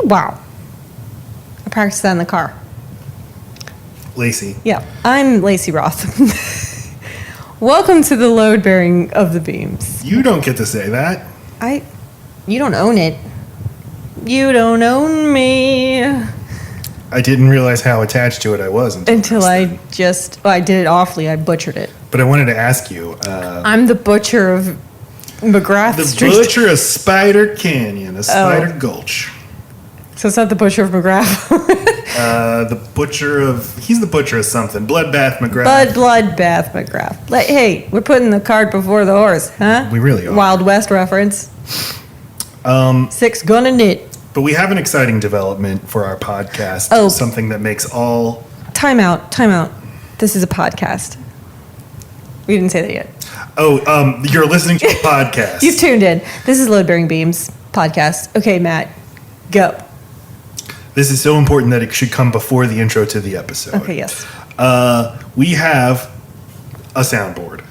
Wow. I practiced that in the car. Lacey. Yeah, I'm Lacey Roth. Welcome to the load bearing of the beams. You don't get to say that. You don't own it. You don't own me. I didn't realize how attached to it I was Until I did it awfully. I butchered it. But I wanted to ask you. I'm the butcher of McGrath Street. The butcher of Spider Canyon, Spider Gulch. So it's not the butcher of McGrath. He's the butcher of something. Bloodbath McGrath. Bloodbath McGrath. Like, hey, we're putting the cart before the horse, huh? We really are. Wild West reference. 6 gun and knit. But we have an exciting development for our podcast. Oh. Something that makes all... Time out. This is a podcast. We didn't say that yet. Oh, you're listening to a podcast. You've tuned in. This is Load Bearing Beams podcast. Okay, Matt, go. This is so important that it should come before the intro to the episode. Okay, yes. We have a soundboard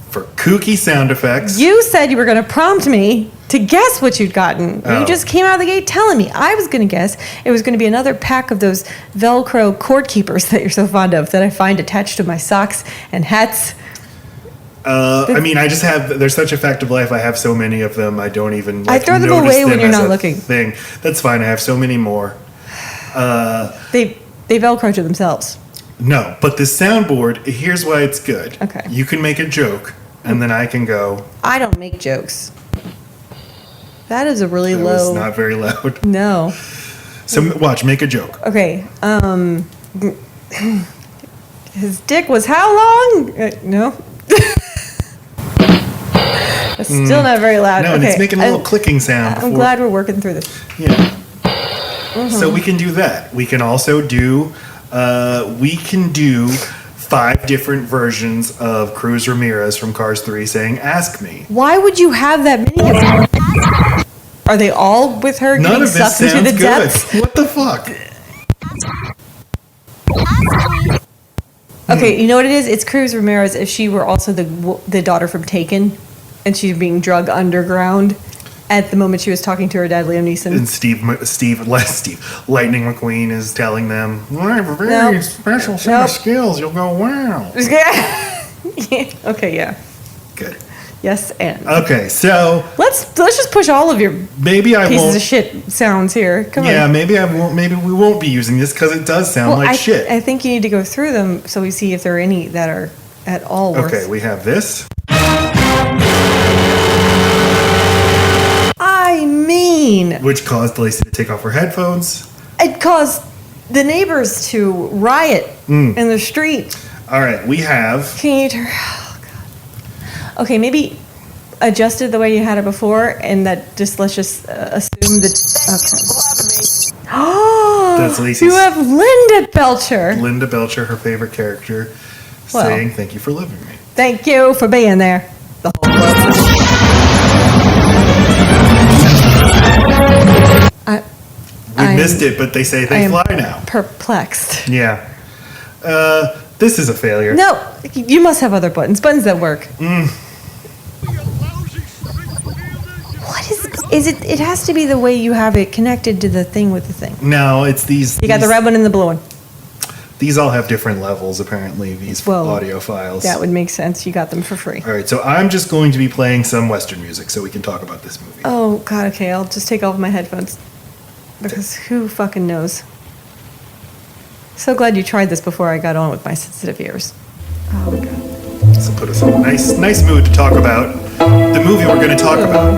for kooky sound effects. You said you were going to prompt me to guess what you'd gotten. Oh. You just came out of the gate telling me. I was going to guess it was going to be another pack of those Velcro cord keepers that you're so fond of that I find attached to my socks and hats. I just have. There's such a fact of life. I have so many of them. I don't even. I throw them away them when you're as not a looking. Thing. That's fine. I have so many more. They Velcro to themselves. No, but this soundboard. Here's why it's good. Okay. You can make a joke, and then I can go. I don't make jokes. That is a really That low. was not very loud. No. So watch. Make a joke. Okay. His dick was how long? No. It's still not very loud. No, and it's making a little clicking sound. I'm glad we're working through this. Yeah. So we can do that. We can also do. We can do 5 different versions of Cruz Ramirez from Cars 3 saying "Ask me." Why would you have that many of them? Are they all with her None getting of this sucked into sounds the good. depths? What the fuck? Okay, you know what it is? It's Cruz Ramirez if she were also the daughter from Taken, and she's being drugged underground at the moment she was talking to her dad, Liam Neeson. And Lightning McQueen is telling them, "I have a very special set of skills. You'll go wow." Yeah. Okay, yeah. Good. Yes, and Okay, so let's just push all of your maybe I pieces won't. of shit sounds here. Come Yeah, on. maybe I won't. Maybe we won't be using this because it does sound like shit. I think you need to go through them so we see if there are any that are at all worth. Okay, we have this. I mean, Which caused Lacey to take off her headphones. it caused the neighbors to riot in the street. All right, we have. Can you turn? Oh God. Okay, maybe adjust it the way you had it before, and that just let's just assume that. Okay. Oh, That's Lacey's. You have Linda Belcher. Linda Belcher, her favorite character, Well. saying "Thank you for loving me." Thank you for being there. The whole world. We missed it, but they say they fly now. Perplexed. Yeah. This is a failure. No, you must have other buttons. Buttons that work. What is it? It has to be the way you have it connected to the thing with the thing. No, it's these. You got the red one and the blue one. These all have different levels, apparently, these audio files. That would make sense. You got them for free. All right, so I'm just going to be playing some Western music so we can talk about this movie. Oh, God, okay. I'll just take off my headphones. Because who fucking knows? So glad you tried this before I got on with my sensitive ears. Oh, God. So put us in a nice mood to talk about the movie we're going to talk about.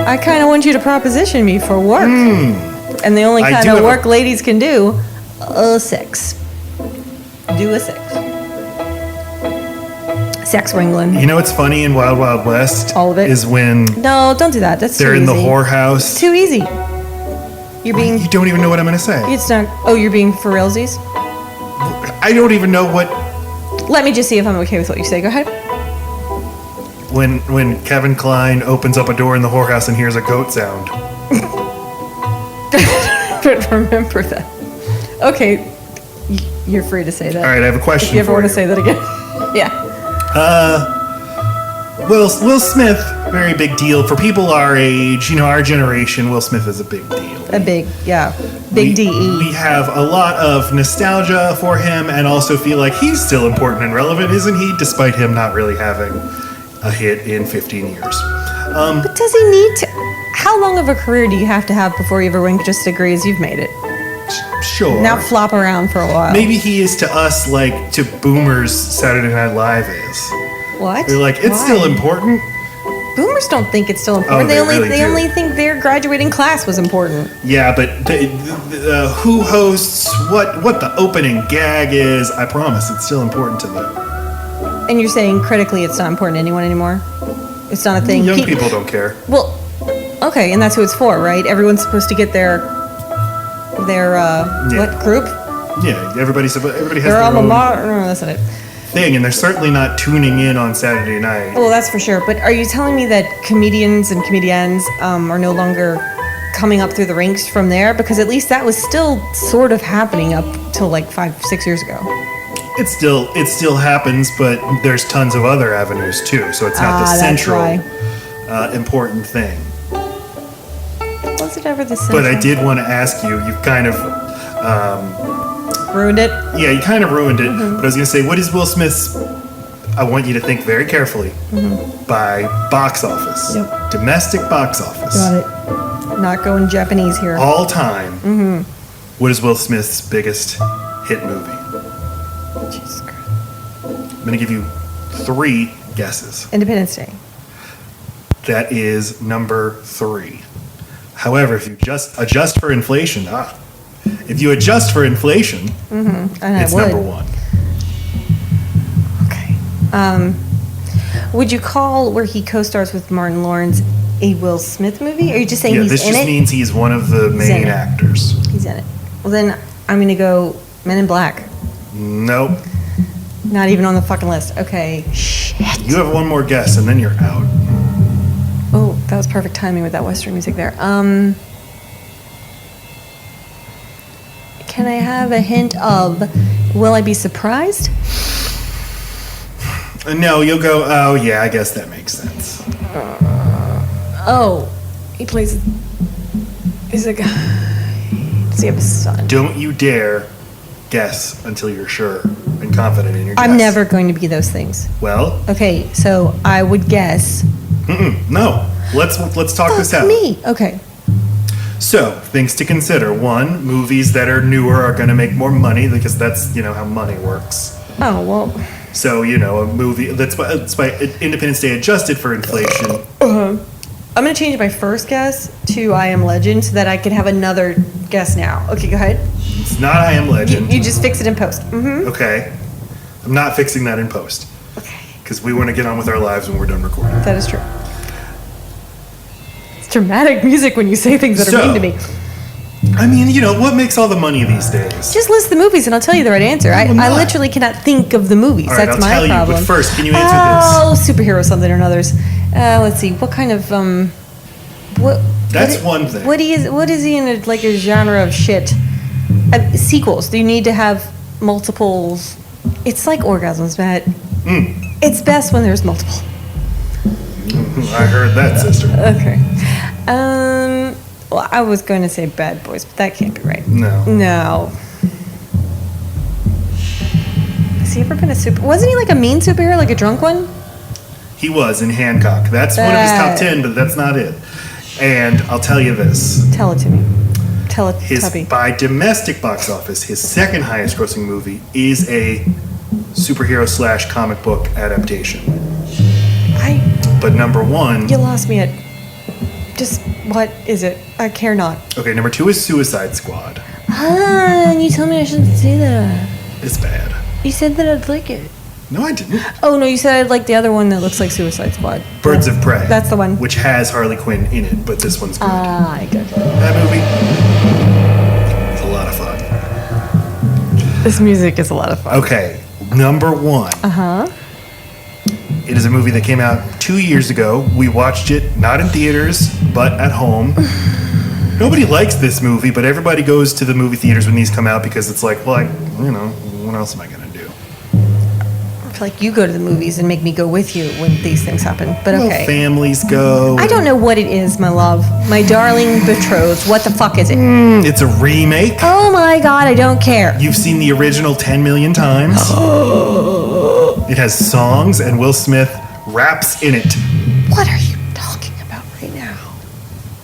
I kind of want you to proposition me for work. And the only I kind do of have work ladies can do, sex. Do a sex. Sex wrangling. You know what's funny in Wild Wild West? All of it? Is when No, don't do that. That's they're too in easy. the whorehouse. Too easy. You're being... You don't even know what I'm going to say. It's not... Oh, you're being for realsies? I don't even know what... Let me just see if I'm okay with what you say. Go ahead. When Kevin Kline opens up a door in the whorehouse and hears a goat sound. But remember that. Okay. You're free to say that. All right, I have a question If you ever for want to say that again. Yeah. Will Smith very big deal for people our age. Our generation. Will Smith is a big deal. Big We DE. have a lot of nostalgia for him, and also feel like he's still important and relevant, isn't he? Despite him not really having a hit in 15 years. But does he need to? How long of a career do you have to have before you ever win just agrees you've made it? Sure. Now flop around for a while. Maybe he is to us like to boomers Saturday Night Live is. What? They're like, it's Why? still important. Boomers don't think it's still important. Oh, they really do. only think their graduating class was important. Yeah, but who hosts, what the opening gag is, I promise it's still important to them. And you're saying critically it's not important to anyone anymore? It's not a thing. Young people don't care. Well, okay, and that's who it's for, right? Everyone's supposed to get their what group? Yeah, everybody has Their their alma own mater. No, that's not it. thing, and they're certainly not tuning in on Saturday night. Well, that's for sure. But are you telling me that comedians and comedians are no longer coming up through the ranks from there? Because at least that was still sort of happening up till like 5-6 years ago. It still happens, but there's tons of other avenues too. So it's not the that's central why. important thing. Was it ever the central? But I did want to ask you. You've kind of ruined it. yeah, you kind of ruined it. But I was going to say, what is Will Smith's? I want you to think very carefully. By box office, Yep. domestic box office, Got it. Not going Japanese here. all time. What is Will Smith's biggest hit movie? Jesus Christ. I'm going to give you 3 guesses. Independence Day. That is number 3. However, if you just adjust for inflation, if you adjust for inflation, And it's I would. number 1. Okay. Would you call where he co-stars with Martin Lawrence a Will Smith movie? Or are you just saying Yeah, he's this in just it? means he's one of the in main it. actors. He's in it. Well, then I'm going to go Men in Black. Nope. Not even on the fucking list. Okay. Shit. You have one more guess, and then you're out. Oh, that was perfect timing with that Western music there. Can I have a hint of Will I Be Surprised? No, you'll go, oh, yeah, I guess that makes sense. Oh, he plays. He's a guy. Does he have a son? Don't you dare guess until you're sure and confident in your guess. I'm never going to be those things. Well, Okay, so I would guess. no. Let's talk this Fuck out. me. Okay. So, things to consider. 1, movies that are newer are going to make more money because that's, how money works. Oh well. So, a movie that's why Independence Day adjusted for inflation. I'm gonna change my first guess to I Am Legend so that I could have another guess now. Okay, go ahead. It's not I Am Legend. You just fix it in post. Okay. I'm not fixing that in post Okay, because we want to get on with our lives when we're done recording. that is true. It's dramatic music when you say things that are mean to me. I mean, what makes all the money these days? Just list the movies and I'll tell you the right answer. I not. literally cannot think of the movies. All right, That's I'll my tell you, but problem. first, can you answer Oh, superhero something or others. Let's see. What kind of what? That's one thing. What is he in a genre of shit? Sequels. Do you need to have multiples? It's like orgasms, Matt. It's best when there's multiple. I heard that, sister. Okay. Well, I was going to say Bad Boys, but that can't be right. No. No. Has he ever been a super? Wasn't he like a mean superhero, like a drunk one? He was in Hancock. That's one of his top 10, but that's not it. And I'll tell you this. Tell it to me. Tell it, His Tubby. by domestic box office, his second highest grossing movie is a superhero / comic book adaptation. But number 1, You lost me at. Just what is it? I care not. okay, number 2 is Suicide Squad. And you told me I shouldn't say that. It's bad. You said that I'd like it. No, I didn't. Oh no, you said I'd like the other one that looks like Suicide Squad. Birds of Prey. That's the one. Which has Harley Quinn in it, but this one's good. I got it. That movie is a lot of fun. This music is a lot of fun. Okay, number 1. It is a movie that came out 2 years ago. We watched it not in theaters, but at home. Nobody likes this movie, but everybody goes to the movie theaters when these come out because it's like, well, what else am I going to do? feel like you go to the movies and make me go with you when these things happen. But Well, okay. families go. I don't know what it is, my love. My darling betrothed. What the fuck is it? It's a remake. Oh my god, I don't care. You've seen the original 10 million times. It has songs, and Will Smith raps in it. What are you talking about right now?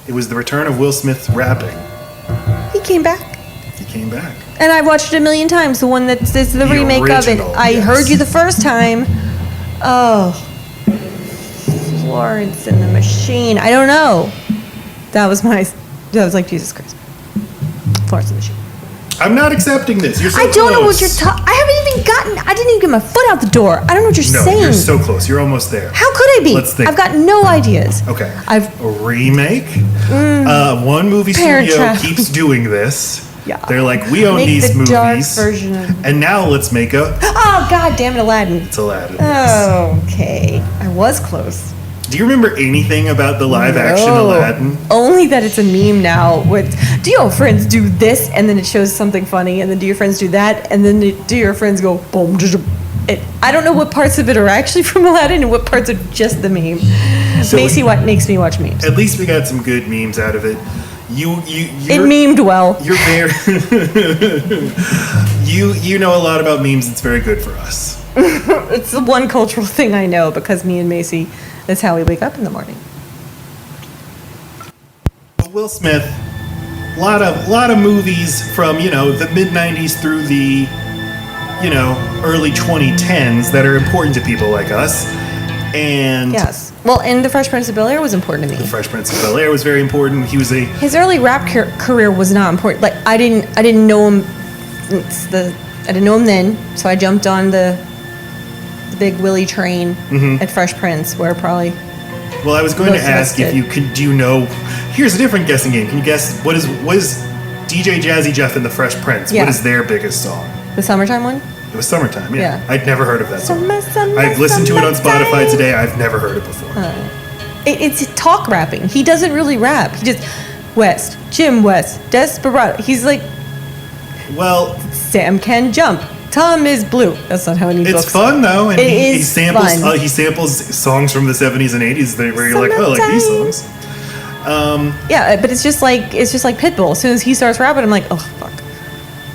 It was the return of Will Smith rapping. He came back. He came back. And I've watched it a million times. The one that's the remake of it. original, I yes. heard you the first time. Oh. Florence and the Machine. I don't know. That was like Jesus Christ. Florence and the Machine. I'm not accepting this. You're so I don't know what close. you're talking. I didn't even get my foot out the door. I don't know what you're No, saying. you're so close. You're almost there. How could I be? Let's think. I've got no ideas. Okay. I've A remake. One movie Parent studio Trap. keeps doing this. Yeah. They're like, we own Make these the movies. dark version of- And now let's make a Oh god damn it, Aladdin. it's Aladdin. yes. Okay. I was close. Do you remember anything about the live action No. Aladdin? Only that it's a meme now with do your friends do this and then it shows something funny and then do your friends do that and then do your friends go boom. I don't know what parts of it are actually from Aladdin and what parts are just the meme. So- Macy what makes me watch memes. At least we got some good memes out of it. It You're, memed well. You're very you know a lot about memes. It's very good for us. It's the one cultural thing I know because me and Macy, that's how we wake up in the morning. Will Smith, lot of movies from the mid '90s through the early 2010s that are important to people like us, and Yes. Well, and The Fresh Prince of Bel-Air was important to me. The Fresh Prince of Bel-Air was very important. He was a His early rap career was not important. Like I didn't know him. I didn't know him then, so I jumped on the big Willie train at Fresh Prince, where probably well. I was going to Most of us ask if did. you could. Do you know? Here's a different guessing game. Can you guess what is DJ Jazzy Jeff and the Fresh Prince? Yeah. What is their biggest song? the summertime one. It was Summertime. Yeah, Yeah. I'd never heard of that song. Summer, I've listened to it on Spotify summertime. today. I've never heard it before. It's talk rapping. He doesn't really rap. He just West, Jim West, Desperado. He's like Well, Sam can jump. Tom is blue. That's not how any it's books. fun though, and It he is samples fun. he samples songs from the 70s and 80s where you're like, oh, like these Summertime. songs. Yeah, but it's just like Pitbull. As soon as he starts rapping, I'm like, oh fuck.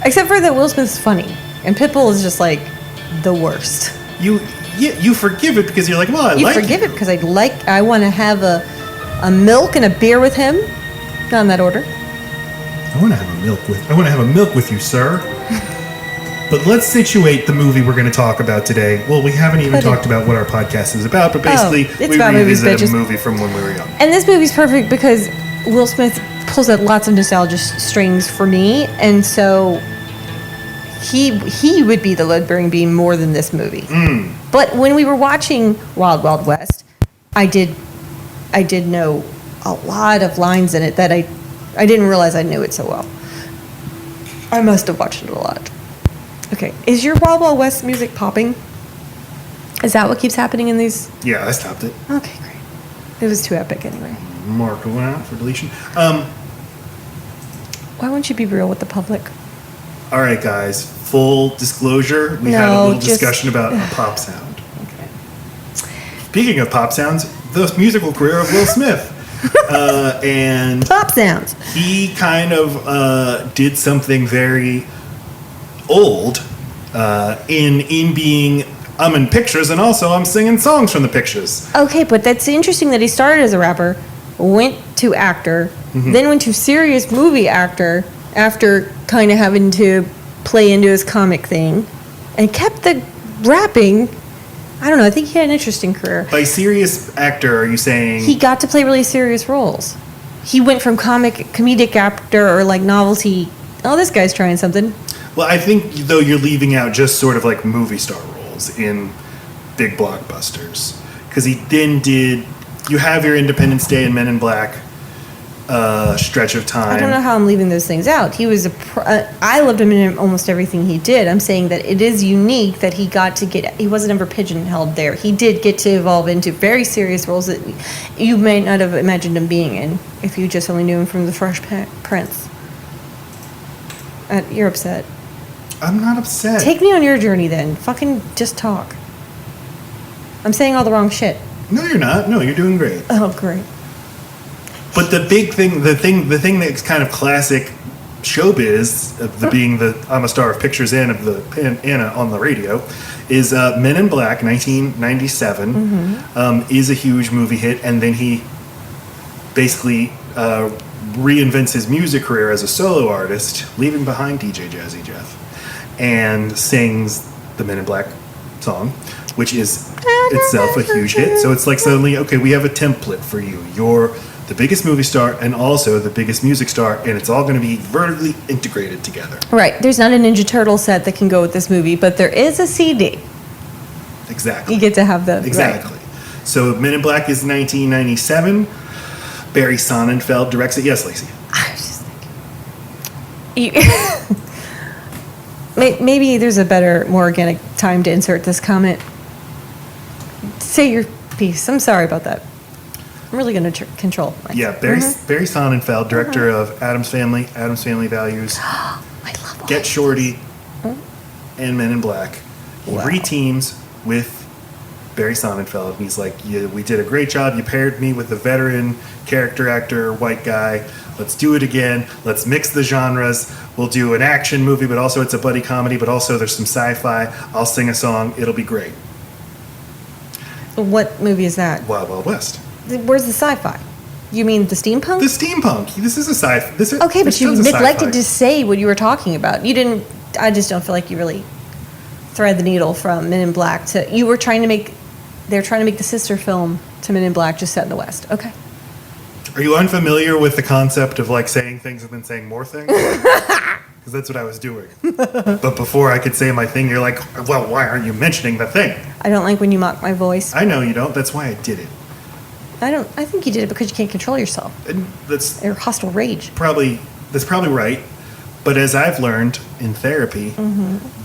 Except for that Will Smith's funny, and Pitbull is just like the worst. You forgive it because you're like, well, I You like forgive it because I want to have a milk and a beer with him. Not in that order. I want to have a milk with you, sir. But let's situate the movie we're going to talk about today. Well, we haven't even Pudding. talked about what our podcast is about, but basically it's we about movies, revisit a bitches. movie from when we were young. And this movie's perfect because Will Smith pulls at lots of nostalgia strings for me, and so he would be the lead-bearing being more than this movie. But when we were watching Wild Wild West, I did know a lot of lines in it that I didn't realize I knew it so well. I must have watched it a lot. Okay, is your Wild Wild West music popping? Is that what keeps happening in these? Yeah, I stopped it. Okay, great. It was too epic anyway. Mark went out for deletion. Why won't you be real with the public? All right, guys. Full disclosure, we had a No, little just- discussion about a pop sound. Okay. Speaking of pop sounds, the musical career of Will Smith. And Pop sounds. he kind of did something very old in being I'm in pictures and also I'm singing songs from the pictures. Okay, but that's interesting that he started as a rapper, went to actor, then went to serious movie actor after kind of having to play into his comic thing, and kept the rapping. I don't know. I think he had an interesting career. By serious actor, are you saying He got to play really serious roles. He went from comedic actor or like novelty. Oh, this guy's trying something. Well, I think though you're leaving out just sort of like movie star roles in big blockbusters because he then did. You have your Independence Day and Men in Black stretch of time. I don't know how I'm leaving those things out. He was I loved him in almost everything he did. I'm saying that it is unique that he got to get. He wasn't ever pigeonholed there. He did get to evolve into very serious roles that you may not have imagined him being in if you just only knew him from The Fresh Prince. You're upset. I'm not upset. Take me on your journey then. Fucking just talk. I'm saying all the wrong shit. No, you're not. No, you're doing great. Oh, great. But the big thing, the thing that's kind of classic showbiz, of the being the I'm a star of pictures and of the Anna on the radio, is Men in Black, 1997, is a huge movie hit, and then he basically reinvents his music career as a solo artist, leaving behind DJ Jazzy Jeff, and sings the Men in Black song, which is itself a huge hit. So it's like suddenly, okay, we have a template for you. You're the biggest movie star and also the biggest music star, and it's all going to be vertically integrated together. Right. There's not a Ninja Turtle set that can go with this movie, but there is a CD. Exactly. You get to have the... Exactly. Right. So Men in Black is 1997. Barry Sonnenfeld directs it. Yes, Lacey. I was just thinking... Maybe there's a better, more organic time to insert this comment. Say your piece. I'm sorry about that. I'm really going to control myself. Yeah, Barry Sonnenfeld, director of Addams Family Values, I love all Get these. Shorty, and Men in Black. He Wow. re-teams with Barry Sonnenfeld, and he's like, we did a great job. You paired me with a veteran character actor, white guy. Let's do it again. Let's mix the genres. We'll do an action movie, but also it's a buddy comedy, but also there's some sci-fi. I'll sing a song. It'll be great. What movie is that? Wild Wild West. Where's the sci-fi? You mean the steampunk? The steampunk. This is a sci-fi. Okay, but there's you tons of neglected sci-fi. to say what you were talking about. You didn't. I just don't feel like you really thread the needle from Men in Black to. You were trying to make. They're trying to make the sister film to Men in Black, just set in the West. Okay. Are you unfamiliar with the concept of like saying things and then saying more things? Because that's what I was doing. But before I could say my thing, you're like, well, why aren't you mentioning the thing? I don't like when you mock my voice. I know you don't. That's why I did it. I don't. I think you did it because you can't control yourself. And that's Or hostile rage. probably right. But as I've learned in therapy,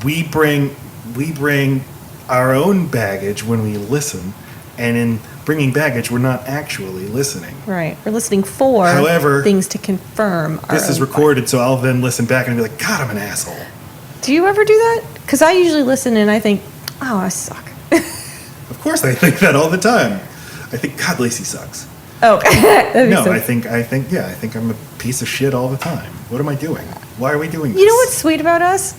we bring our own baggage when we listen, and in bringing baggage, we're not actually listening. Right. We're listening for However, things to confirm. This is recorded, so I'll then listen back and be like, God, I'm an asshole. Do you ever do that? Because I usually listen and I think, oh, I suck. Of course, I think that all the time. I think, God, Lacey sucks. Oh, that makes No, sense. I think I'm a piece of shit all the time. What am I doing? Why are we doing this? You know what's sweet about us?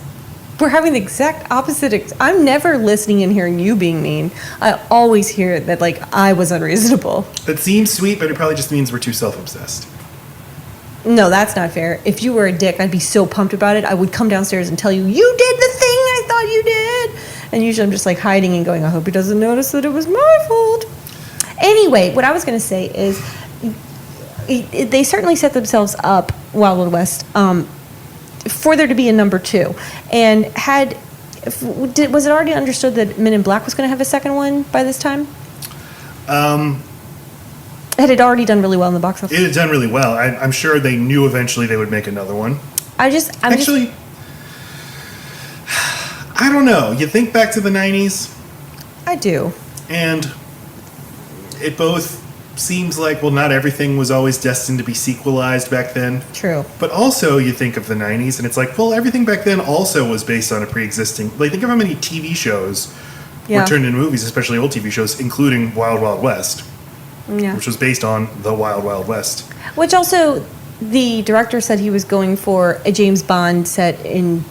We're having the exact opposite. I'm never listening and hearing you being mean. I always hear that, like, I was unreasonable. That seems sweet, but it probably just means we're too self-obsessed. No, that's not fair. If you were a dick, I'd be so pumped about it. I would come downstairs and tell you, you did the thing I thought you did. And usually I'm just like hiding and going, I hope he doesn't notice that it was my fault. Anyway, what I was going to say is they certainly set themselves up, Wild Wild West, for there to be a number 2. And was it already understood that Men in Black was going to have a second one by this time? Had it already done really well in the box office? It had done really well. I'm sure they knew eventually they would make another one. I don't know. You think back to the 90s, I do. and it both seems like, well, not everything was always destined to be sequelized back then. True. But also, you think of the 90s, and it's like, well, everything back then also was based on a pre-existing... Like, think of how many TV shows were turned into movies, especially old TV shows, including Wild Wild West, Yeah. which was based on the Wild Wild West. Which also, the director said he was going for a James Bond set in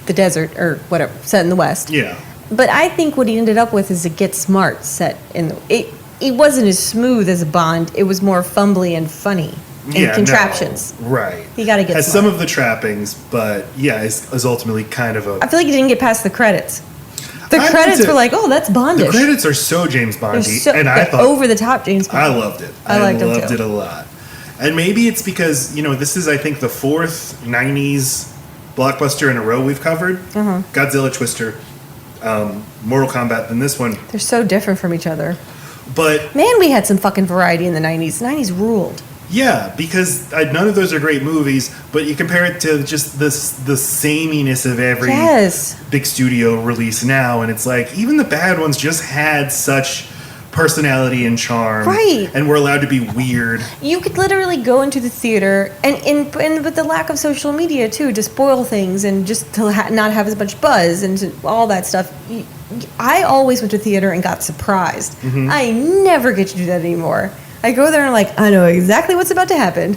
the desert, or whatever, set in the West. Yeah. But I think what he ended up with is a Get Smart set in the... It wasn't as smooth as a Bond. It was more fumbly and funny. And contraptions. No, right. You gotta get Has smart. some of the trappings, but yeah, is ultimately kind of a... I feel like he didn't get past the credits. The I credits did were too. like, oh, that's Bondish. The credits are so James They're Bondy, so, and I thought... over the top James Bond. I loved it. I liked them loved too. it a lot. And maybe it's because, this is, I think, the fourth 90s blockbuster in a row we've covered. Uh-huh. Godzilla, Twister, Mortal Kombat, and this one. They're so different from each other. But, Man, we had some fucking variety in the 90s. 90s ruled. yeah, because none of those are great movies, but you compare it to just the sameness of every Yes. big studio release now, and it's like, even the bad ones just had such personality and charm. Right. And were allowed to be weird. You could literally go into the theater, and with the lack of social media, too, to spoil things and just to not have as much buzz and to all that stuff, I always went to theater and got surprised. Mm-hmm. I never get to do that anymore. I go there and I'm like, I know exactly what's about to happen.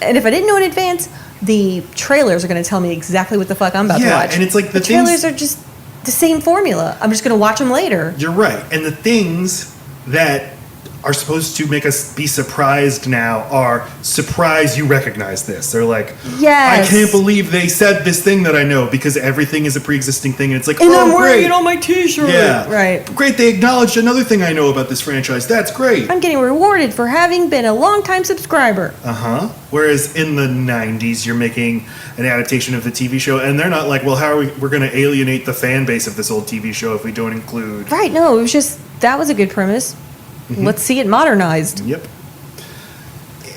And if I didn't know in advance, the trailers are going to tell me exactly what the fuck I'm about to watch. And it's like the trailers are just the same formula. I'm just going to watch them later. You're right. And the things that are supposed to make us be surprised now are surprise you recognize this. They're like, yes. I can't believe they said this thing that I know because everything is a pre-existing thing and it's like, and oh, I'm wearing great. it on my t-shirt. Yeah. Right. Great, they acknowledged another thing I know about this franchise. That's great. I'm getting rewarded for having been a longtime subscriber. Uh-huh. Whereas in the 90s, you're making an adaptation of the TV show and they're not like, well, how are we're going to alienate the fan base of this old TV show if we don't include... Right, no, it was just, that was a good premise. Mm-hmm. Let's see it modernized. Yep.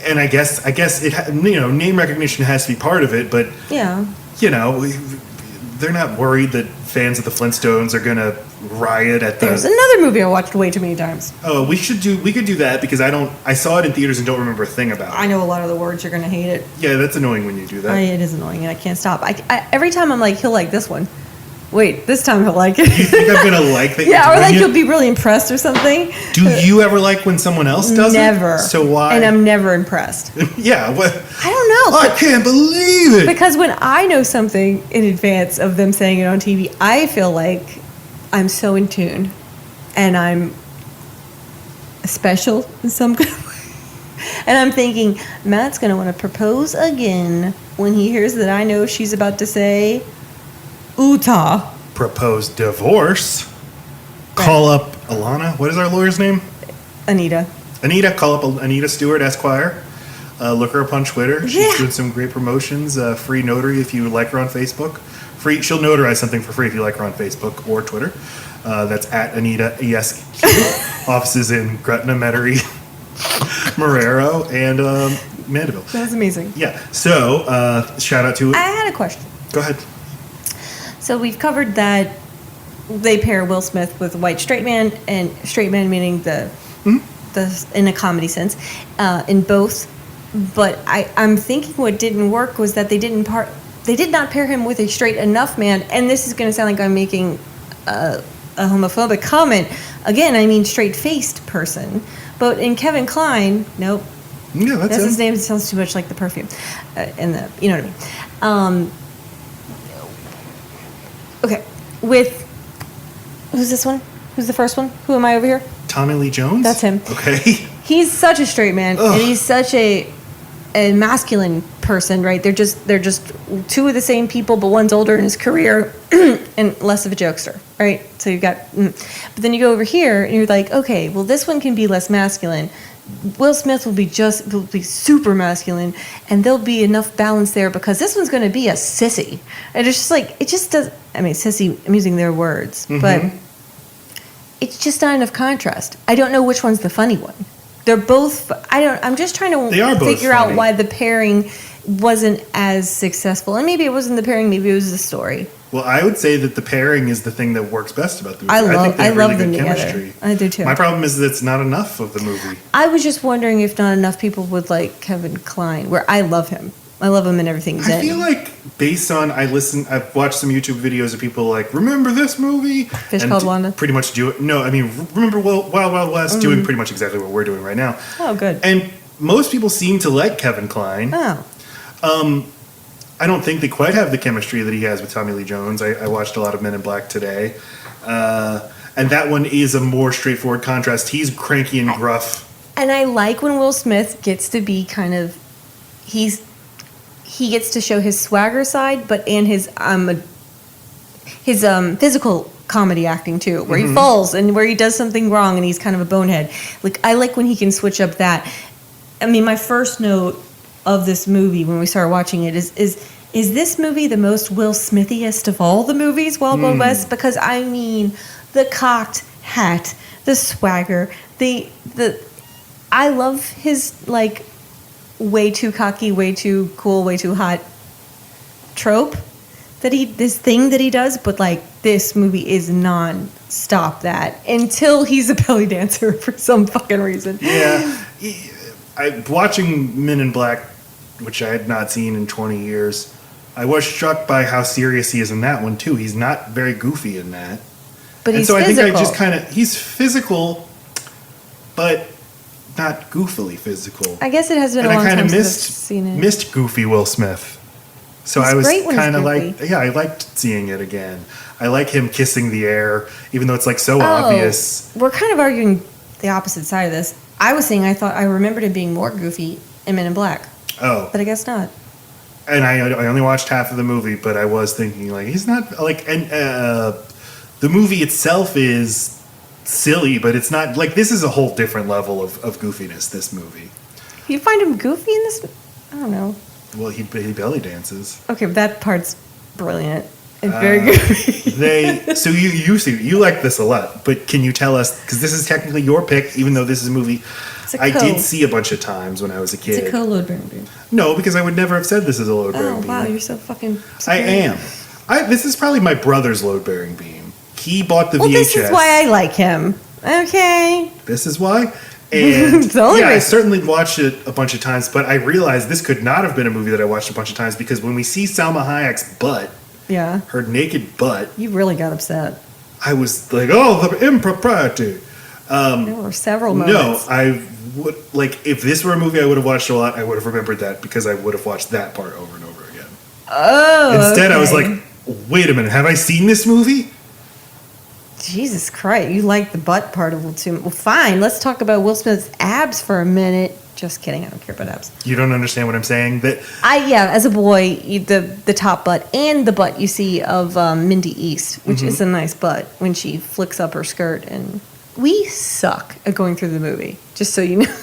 And I guess it name recognition has to be part of it, but yeah, they're not worried that fans of the Flintstones are gonna riot at the. There's another movie I watched way too many times. Oh, we could do that because I saw it in theaters and don't remember a thing about it. I know a lot of the words. You're gonna hate it. Yeah, that's annoying when you do that. It is annoying and I can't stop. I every time I'm like, he'll like this one. Wait, this time he'll like it. You think I'm gonna like that? Yeah, or like you'll be really impressed or something. Do you ever like when someone else does it? Never. So why? And I'm never impressed. Yeah. What? I don't know. I can't believe it. Because when I know something in advance of them saying it on TV, I feel like I'm so in tune, and I'm special in some kind of way. And I'm thinking Matt's gonna want to propose again when he hears that I know she's about to say Utah. Propose divorce. Right. Call up Alana. What is our lawyer's name? Anita. Call up Anita Stewart, Esquire. Look her up on Twitter. She's doing some great promotions. Free notary if you like her on Facebook. Free. She'll notarize something for free if you like her on Facebook or Twitter. That's at Anita ESQ. Offices in Gretna, Metairie, Marrero, and Mandeville. That's amazing. Yeah. So shout out to. I had a question. Go ahead. So we've covered that they pair Will Smith with a white straight man, and straight man meaning the in a comedy sense, in both. But I'm thinking what didn't work was that they did not pair him with a straight enough man. And this is going to sound like I'm making a homophobic comment. Again, I mean straight faced person. But in Kevin Kline, nope. Yeah, that's his name. It sounds too much like the perfume, and the you know what I mean. Okay, with who's this one? Who's the first one? Who am I over here? Tommy Lee Jones. That's him. Okay. He's such a straight man, and he's such a masculine person, right? They're just two of the same people, but one's older in his career and less of a jokester, right? So you've got, but then you go over here and you're like, okay, well this one can be less masculine. Will Smith will be super masculine, and there'll be enough balance there because this one's going to be a sissy, and it's just like it just does. I mean, sissy. I'm using their words, but it's just not enough contrast. I don't know which one's the funny one. They're both. I'm just trying to figure out why the pairing wasn't as successful, and maybe it wasn't the pairing. Maybe it was the story. Well, I would say that the pairing is the thing that works best about the movie. I think they have love really them good together. chemistry. I do too. My problem is that it's not enough of the movie. I was just wondering if not enough people would like Kevin Kline, where I love him. I love him in everything he's in. I feel like based on I've watched some YouTube videos of people like remember this movie. Fish Called Wanda. Pretty much do it. No, I mean remember Wild Wild West doing pretty much exactly what we're doing right now. Oh, good. And most people seem to like Kevin Kline. Oh. I don't think they quite have the chemistry that he has with Tommy Lee Jones. I watched a lot of Men in Black today. And that one is a more straightforward contrast. He's cranky and gruff. And I like when Will Smith gets to be kind of, he gets to show his swagger side, but and his physical comedy acting too, where he falls and where he does something wrong and he's kind of a bonehead. Like I like when he can switch up that. I mean, my first note of this movie when we started watching it is this movie the most Will Smithiest of all the movies, Wild Wild West? Because I mean, the cocked hat, the swagger, the I love his like way too cocky, way too cool, way too hot trope this thing that he does, but like this movie is non-stop that until he's a belly dancer for some fucking reason. Yeah. Watching Men in Black, which I had not seen in 20 years, I was struck by how serious he is in that one too. He's not very goofy in that. But and he's so physical. I think I just kind of he's physical, but not goofily physical. I guess it has been and a long I kind time of since I've seen it. missed goofy Will Smith. So He's I was great when he's kind of goofy. like, yeah, I liked seeing it again. I like him kissing the air, even though it's like so Oh, obvious. we're kind of arguing the opposite side of this. I was saying I remembered him being more goofy in Men in Black, Oh, but I guess not. and I only watched half of the movie, but I was thinking like he's not like, and the movie itself is silly, but it's not like this is a whole different level of goofiness. This movie. You find him goofy in this? I don't know. Well, he belly dances. Okay, but that part's brilliant and very goofy. So you like this a lot, but can you tell us, because this is technically your pick, even though this is a movie It's a I co. did see a bunch of times when I was a kid. It's a co-load bearing beam. No, because I would never have said this is a load bearing Oh beam. wow, you're so fucking. I am. This is probably my brother's load bearing beam. He bought the Well, VHS. this is why I like him. Okay. This is why. And It's the only yeah, I reason. certainly watched it a bunch of times, but I realized this could not have been a movie that I watched a bunch of times, because when we see Salma Hayek's butt, Yeah. her naked butt, You really got upset. I was like, oh, the impropriety. There were several No, moments. I would, like, if this were a movie I would have watched a lot, I would have remembered that, because I would have watched that part over and over again. Oh. Instead, I was okay. like, wait a minute, have I seen this movie? Jesus Christ, you like the butt part of it too. Well, fine. Let's talk about Will Smith's abs for a minute. Just kidding. I don't care about abs. You don't understand what I'm saying? That As a boy, the top butt and the butt you see of Mindy East, which is a nice butt when she flicks up her skirt. And we suck at going through the movie. Just so you know,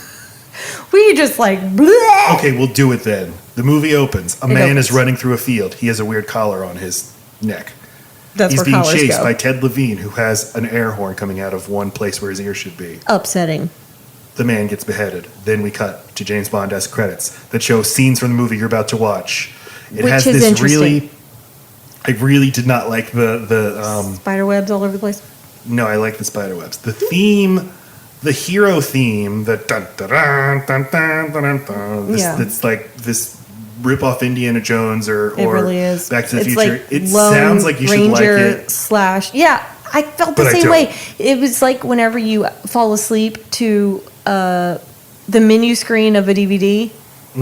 we just like. Bleh. Okay, we'll do it then. The movie opens. A man opens. is running through a field. He has a weird collar on his neck. That's He's where being collars chased go. by Ted Levine, who has an air horn coming out of one place where his ear should be. Upsetting. The man gets beheaded. Then we cut to James Bond-esque credits that show scenes from the movie you're about to watch. It Which has is this interesting. really. I really did not like the. Spider webs all over the place. No, I like the spider webs. The theme, the hero theme, the dun dun dun dun dun dun dun. This, Yeah. It's like this rip off Indiana Jones or It really is. Back to the It's Future. like It Lone sounds like you should like Ranger it. slash. Yeah, I felt the But I same don't. way. It was like whenever you fall asleep to the menu screen of a DVD.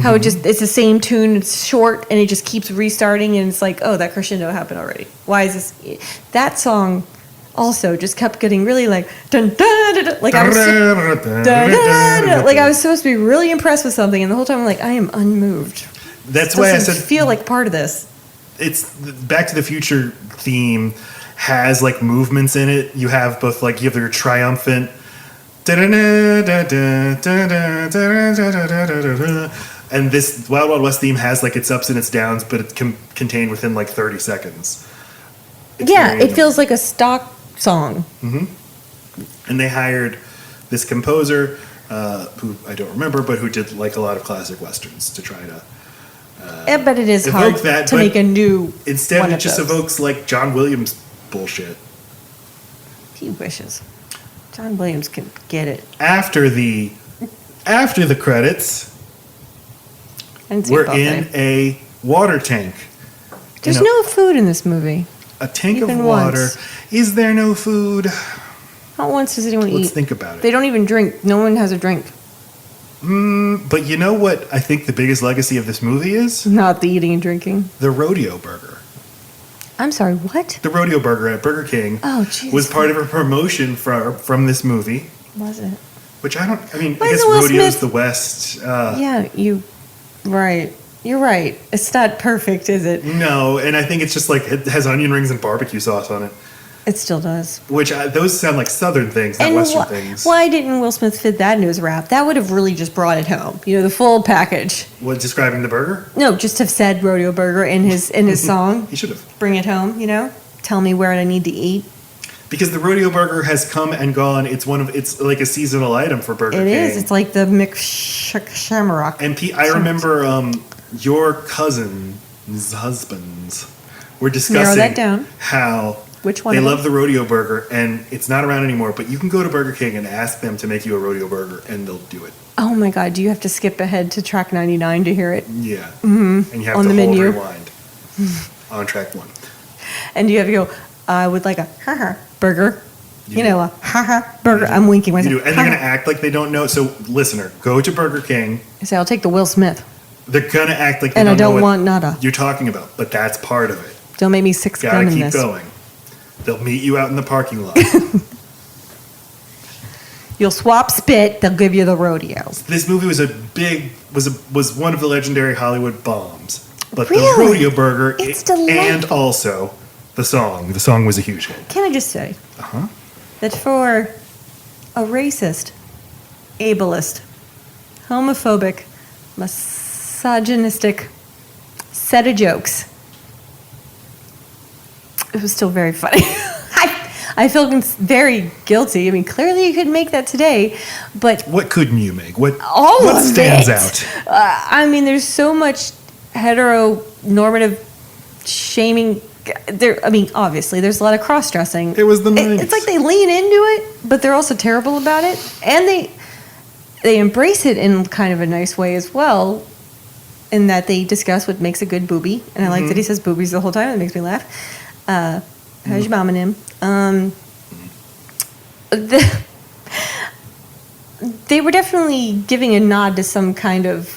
How Mm-hmm. it's the same tune, it's short, and it just keeps restarting, and it's like, oh, that crescendo happened already. Why is this? That song also just kept getting really like, dun, dun, dun, dun, like I was. Dun, dun, dun, like I was supposed to be really impressed with something, and the whole time I'm like, I am unmoved. That's This why I doesn't said feel like part of this. it's the Back to the Future theme has like movements in it. You have both like you have your triumphant and this Wild Wild West theme has like its ups and its downs, but it's contained within like 30 seconds. It's Yeah, very it feels like a stock song. And they hired this composer who I don't remember, but who did like a lot of classic westerns to try to. But it is evoke hard that, to but make a new. Instead, one it of just those. evokes like John Williams bullshit. He wishes. John Williams could get it. After the credits, I didn't see we're it both in ways. a water tank. There's in a- no food in this movie. A tank of even water. once. Is there no food? Not once does anyone Let's eat. think about it. They don't even drink. No one has a drink. But you know what I think the biggest legacy of this movie is? Not the eating and drinking. The rodeo burger. I'm sorry, what? The rodeo burger at Burger King Oh, Jesus. was part of a promotion from this movie, Was it? which I guess isn't Will rodeo's Smith- the West. Yeah, right. You're right. It's not perfect, is it? No, and I think it's just like it has onion rings and barbecue sauce on it, It still does. which those sound like Southern things, not Western things. why didn't Will Smith fit that into his rap? That would have really just brought it home. You know, the full package. What, describing the burger? No, just have said rodeo burger in his song. He should have. Bring it home, you know? Tell me where I need to eat. Because the rodeo burger has come and gone. It's like a seasonal item for Burger It King. is. It's like the McShamrock. And I remember your cousin's husbands were discussing Narrow that down. how Which one they of them? love the rodeo burger, and it's not around anymore. But you can go to Burger King and ask them to make you a rodeo burger, and they'll do it. Oh my God, do you have to skip ahead to track 99 to hear it? Yeah, and you have On to the hold menu. rewind on track one. And you have to go, I would like a burger. You know, a ha burger. I'm winking You myself. do, and they're gonna act like they don't know. So, listener, go to Burger King. I say, I'll take the Will Smith. They're gonna act like they And I don't know don't what want nada. you're talking about, but that's part of it. Don't make me six gun Gotta in keep this. going. They'll meet you out in the parking lot. You'll swap spit. They'll give you the rodeo. This movie was was one of the legendary Hollywood bombs. But the Really? rodeo burger It's and delightful. also the song. The song was a huge hit. Can I just say Uh-huh. that for a racist, ableist, homophobic, misogynistic set of jokes, it was still very funny. I feel very guilty. I mean, clearly you could make that today, but What couldn't you make? What all what of stands it. out? I mean, there's so much heteronormative shaming. I mean, obviously, there's a lot of cross-dressing. It was the 90s. It's like they lean into it, but they're also terrible about it, and they embrace it in kind of a nice way as well, in that they discuss what makes a good boobie, and I like that he says boobies the whole time. It makes me laugh. How's your mom and him? They were definitely giving a nod to some kind of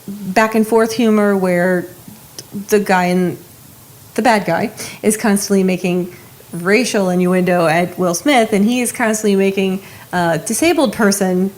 back and forth humor where the bad guy is constantly making racial innuendo at Will Smith, and he is constantly making a disabled person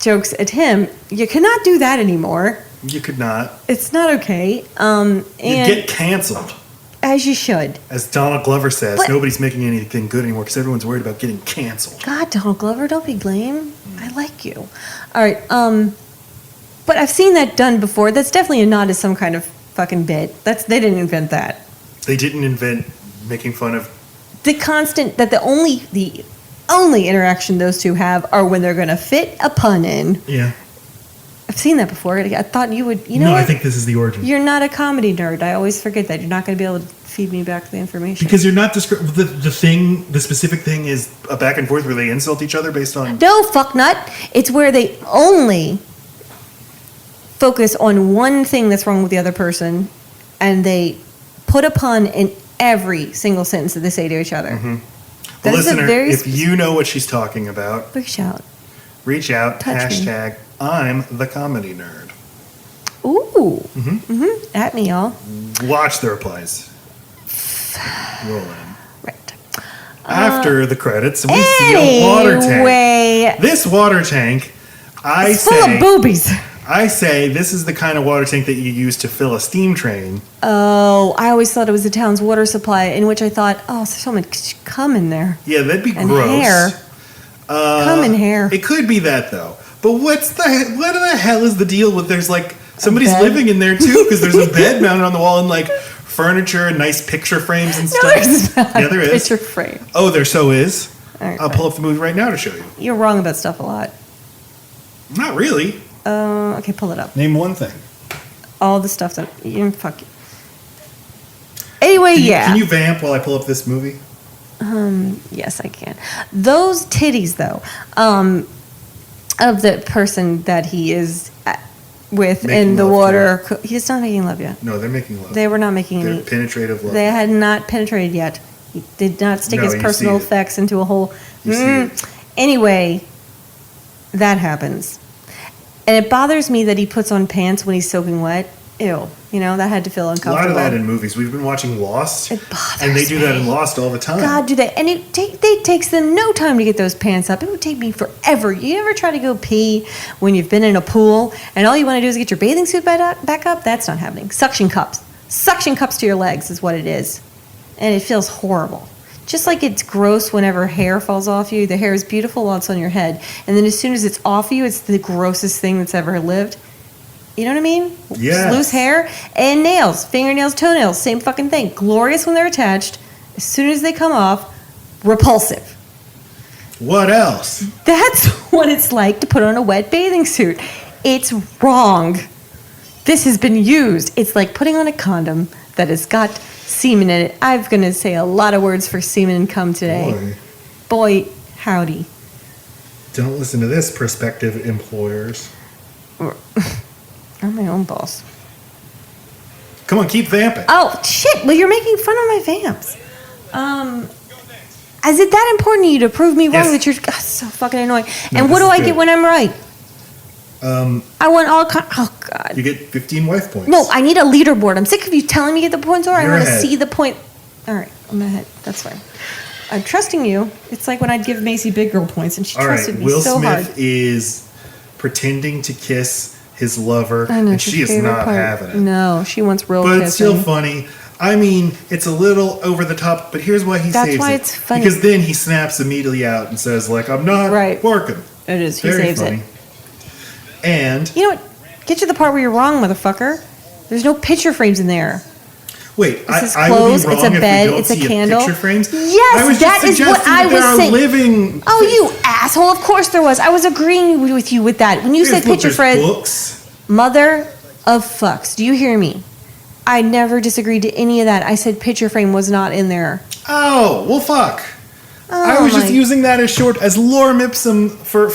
jokes at him. You cannot do that anymore. You could not. It's not okay. And You'd get canceled. as you should. As Donald Glover says, But- nobody's making anything good anymore because everyone's worried about getting canceled. God, Donald Glover, don't be lame. I like you. All right. But I've seen that done before. That's definitely a nod to some kind of fucking bit. They didn't invent that. They didn't invent making fun of. The only interaction those two have are when they're going to fit a pun in. Yeah. I've seen that before. I thought you would. You know No, what? I think this is the origin. You're not a comedy nerd. I always forget that. You're not going to be able to feed me back the information. Because you're not the specific thing is a back and forth where they insult each other based on. No, fuck nut. It's where they only focus on one thing that's wrong with the other person, and they put a pun in every single sentence that they say to each other. The That is a listener, very if you know what she's talking about, Reach out. reach out. Touch me. Hashtag I'm the comedy nerd. Ooh. At me, y'all. Watch the replies. Roll in. Right. After the credits, we see a water tank. Anyway, This water tank, it's full of boobies. I say this is the kind of water tank that you use to fill a steam train. Oh, I always thought it was the town's water supply, in which I thought, oh, there's so much cum in there. Yeah, that'd be And gross. hair. Cum and hair. It could be that though. But what the hell is the deal with there's like somebody's bed? living in there too because there's a bed mounted on the wall and like furniture and nice picture frames and No, stuff. there's not. Yeah, there is. Picture frame. Oh, there so is. All right, I'll fine. pull up the movie right now to show you. You're wrong about stuff a lot. Not really. Okay, pull it up. Name one thing. All the stuff that you fuck. Anyway, yeah. Can you vamp while I pull up this movie? Yes, I can. Those titties, though, of the person that he is with Making in the love water, he's not making love yet. No, they're making love. They were not making They're any. penetrative love. They had not penetrated yet. He did not stick No, his you personal see it. effects into a hole. You see it. Anyway, that happens. And it bothers me that he puts on pants when he's soaking wet. Ew. You know, that had to feel A lot uncomfortable. of that in movies. We've been watching Lost, It bothers and they do that in me. Lost all the time. God, do they? And it takes them no time to get those pants up. It would take me forever. You ever try to go pee when you've been in a pool and all you want to do is get your bathing suit back up? That's not happening. Suction cups. Suction cups to your legs is what it is. And it feels horrible. Just like it's gross whenever hair falls off you. The hair is beautiful while it's on your head. And then as soon as it's off you, it's the grossest thing that's ever lived. You know what I mean? Yes. Just loose hair and nails, fingernails, toenails, same fucking thing. Glorious when they're attached. As soon as they come off, repulsive. What else? That's what it's like to put on a wet bathing suit. It's wrong. This has been used. It's like putting on a condom that has got semen in it. I'm going to say a lot of words for semen and cum today. Boy, howdy. Don't listen to this, prospective employers. I'm my own boss. Come on, keep vamping. Oh, shit. Well, you're making fun of my vamps. Is it that important to you to prove me wrong Yes. that you're so fucking annoying? No, and what this do is I get good. when I'm right? I want all kind. Oh God. You get 15 wife points. No, I need a leaderboard. I'm sick of you telling me what the points are. I You're want to ahead. see the point. All right, I'm ahead. That's fine. I'm trusting you. It's like when I'd give Macy big girl points, and she All right, trusted me Will so Smith hard. is pretending to kiss his lover, I know, and it's her she is favorite not part. having it. No, she wants real But kissing. it's still funny. I mean, it's a little over the top, but here's why he That's saves why it. it's funny. Because then he snaps immediately out and says, like, I'm not Right. working. It is. He Very saves funny. it. And, You know what? Get to the part where you're wrong, motherfucker. There's no picture frames in there. wait, This is I would clothes, be wrong it's a if we bed, don't it's a see candle. picture frames? Yes, I was that just is what suggesting I that was there are saying. living... Oh, you asshole. Of course there was. I was agreeing with you with that. When you said Look, picture there's frame, books. mother of fucks. Do you hear me? I never disagreed to any of that. I said picture frame was not in there. Oh, well, fuck. I Oh, was just my- using that as lorem ipsum for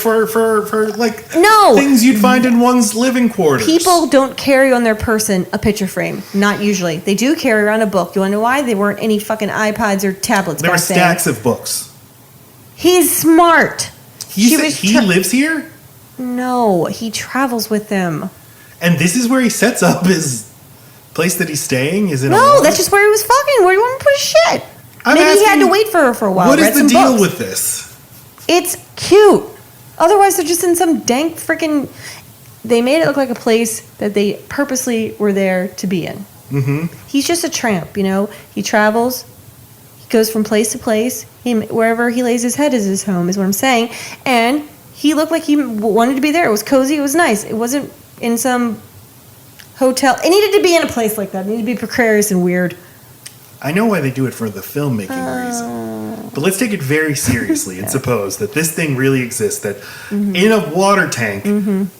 like No. things you'd find in one's living quarters. People don't carry on their person a picture frame. Not usually. They do carry around a book. You want to know why? There weren't any fucking iPods or tablets there were back then. stacks of books. He's smart. He lives here, No, he travels with them. and this is where he sets up his place that he's staying. Is in a No, lodge? that's just where he was fucking. Where do you want to put his shit? I'm Maybe he had asking, to wait for her for a while. What read is the some deal books. with this? It's cute. Otherwise, they're just in some dank freaking. They made it look like a place that they purposely were there to be in. Mm-hmm. He's just a tramp, you know. He travels. He goes from place to place. Wherever he lays his head is his home, is what I'm saying. And he looked like he wanted to be there. It was cozy. It was nice. It wasn't in some hotel. It needed to be in a place like that. It needed to be precarious and weird. I know why they do it for the filmmaking reason. But let's take it very seriously and suppose that this thing really exists, that in a water tank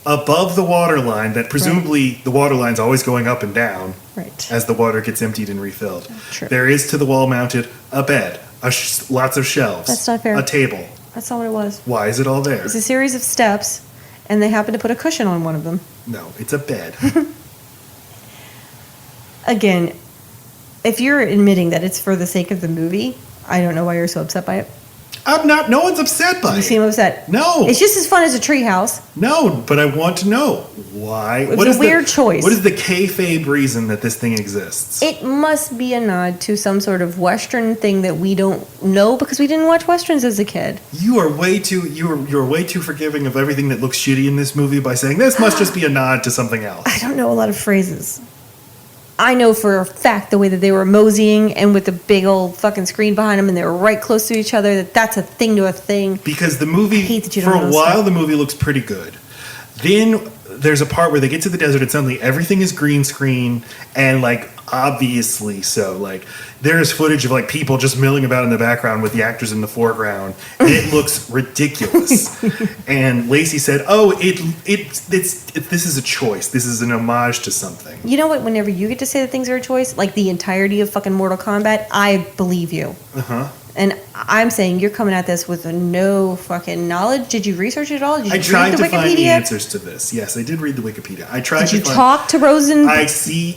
above the water line, that presumably the water line's always going up and down Right. as the water gets emptied and refilled. True. There is to the wall mounted a bed, lots of shelves, That's not fair. a table. That's not what it was. Why is it all there? It's a series of steps, and they happened to put a cushion on one of them. No, it's a bed. Again, if you're admitting that it's for the sake of the movie, I don't know why you're so upset by it. I'm not, no one's upset by You it. seem upset. No. It's just as fun as a treehouse. No, but I want to know why. It was a weird choice. What is the kayfabe reason that this thing exists? It must be a nod to some sort of Western thing that we don't know because we didn't watch Westerns as a kid. You're way too forgiving of everything that looks shitty in this movie by saying this must just be a nod to something else. I don't know a lot of phrases. I know for a fact the way that they were moseying and with the big old fucking screen behind them and they were right close to each other, that's a thing to a thing. Because the movie, hate that you for don't a know while, stuff. the movie looks pretty good. Then there's a part where they get to the desert and suddenly everything is green screen and like obviously so. Like there's footage of like people just milling about in the background with the actors in the foreground. And it looks ridiculous. And Lacey said, "Oh, this is a choice. This is an homage to something." You know what? Whenever you get to say that things are a choice, like the entirety of fucking Mortal Kombat, I believe you. Uh-huh. And I'm saying you're coming at this with no fucking knowledge. Did you research it at all? Did you I tried read to the find the Wikipedia? answers to this. Yes, I did read the Wikipedia. I tried Did to you find, talk to Rosen I see.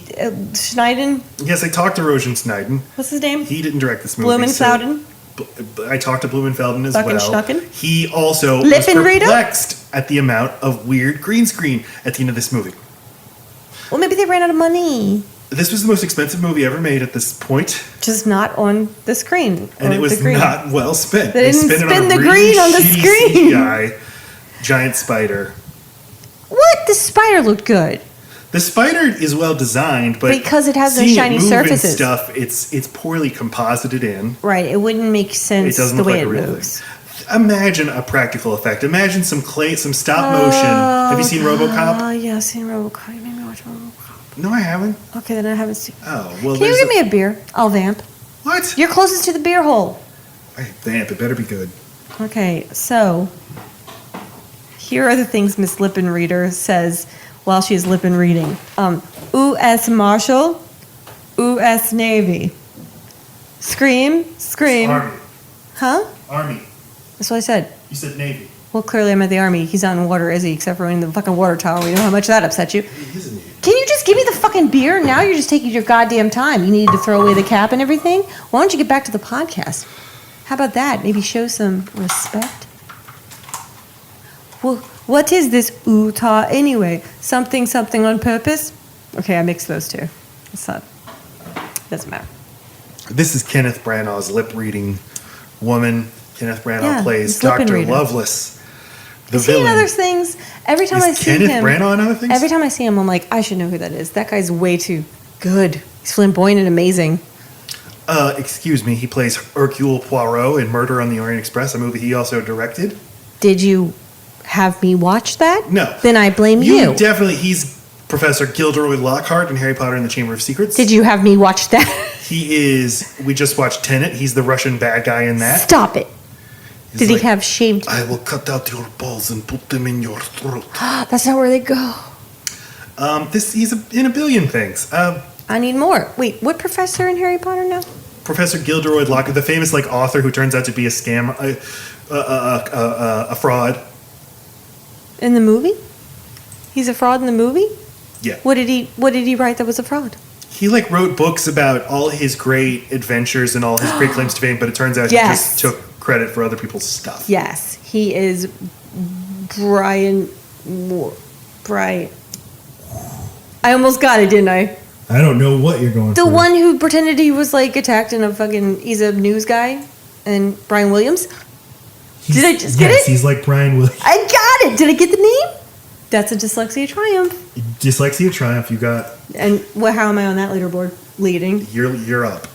Schneiden? Yes, I talked to Rogen Snyden. What's his name? He didn't direct this movie. Blumenfelden? I talked to Blumenfelden as Fucking well. Schnucken? He also was Lippenrieder? perplexed at the amount of weird green screen at the end of this movie. Well, maybe they ran out of money. This was the most expensive movie ever made at this point, Just not on the screen. and or it was the green. not well spent. They didn't spent it spin on the a really green on the shitty screen. CGI giant spider. What? The spider looked good. The spider is well designed, but Because it has those seeing shiny it move and surfaces. stuff, it's poorly composited in. Right. It wouldn't make sense It doesn't the look way like a it real moves. thing. Imagine a practical effect. Imagine some stop motion. Have you seen RoboCop? Oh, yeah, I've seen RoboCop. You made me watch RoboCop. No, I haven't. Okay, then I haven't seen. Oh, well, Can you there's give me a beer? I'll vamp. What? You're closest to the beer hole. Hey, vamp, it better be good. Okay, so here are the things Miss Lippen Reader says while she's Lippen reading. U.S. Marshal, U.S. Navy. Scream, scream. Army. Huh? Army. That's what I said. You said Navy. Well, clearly I'm at the Army. He's not in water, is he? Except for in the fucking water tower. We know how much that upset you. He is a Navy. Can you just give me the fucking beer? Now you're just taking your goddamn time. You needed to throw away the cap and everything. Why don't you get back to the podcast? How about that? Maybe show some respect. Well, what is this Utah anyway? Something on purpose? Okay, I mixed those two. It's not. Doesn't matter. This is Kenneth Branagh's lip reading woman. Kenneth Branagh Yeah, plays he's lip Dr. reader. Lovelace, the Is he in villain. other things? Every time I Is see Kenneth him, Branagh in other things? every time I see him, I'm like, I should know who that is. That guy's way too good. He's flamboyant and amazing. Excuse me, he plays Hercule Poirot in Murder on the Orient Express, a movie he also directed. Did you have me watch that? No. Then I blame you. He's Professor Gilderoy Lockhart in Harry Potter and the Chamber of Secrets. Did you have me watch that? We just watched Tenet. He's the Russian bad guy in that. Stop it. He's Did like, he have shaved? I will cut out your balls and put them in your throat. That's not where they go. He's in a billion things. I need more. Wait, what professor in Harry Potter now? Professor Gilderoy Lockhart, the famous author who turns out to be a scam, a fraud. In the movie? He's a fraud in the movie? Yeah. What did he write that was a fraud? He wrote books about all his great adventures and all his great claims to fame, but it turns out Yes. he just took credit for other people's stuff. Yes, he is Brian. I almost got it, didn't I? I don't know what you're going The for. one who pretended he was attacked in he's a news guy, and Brian Williams. Did I just get it? He's like Brian Williams. I got it. Did I get the name? That's a dyslexia triumph. Dyslexia Triumph, you got. And how am I on that leaderboard? Leading. You're up.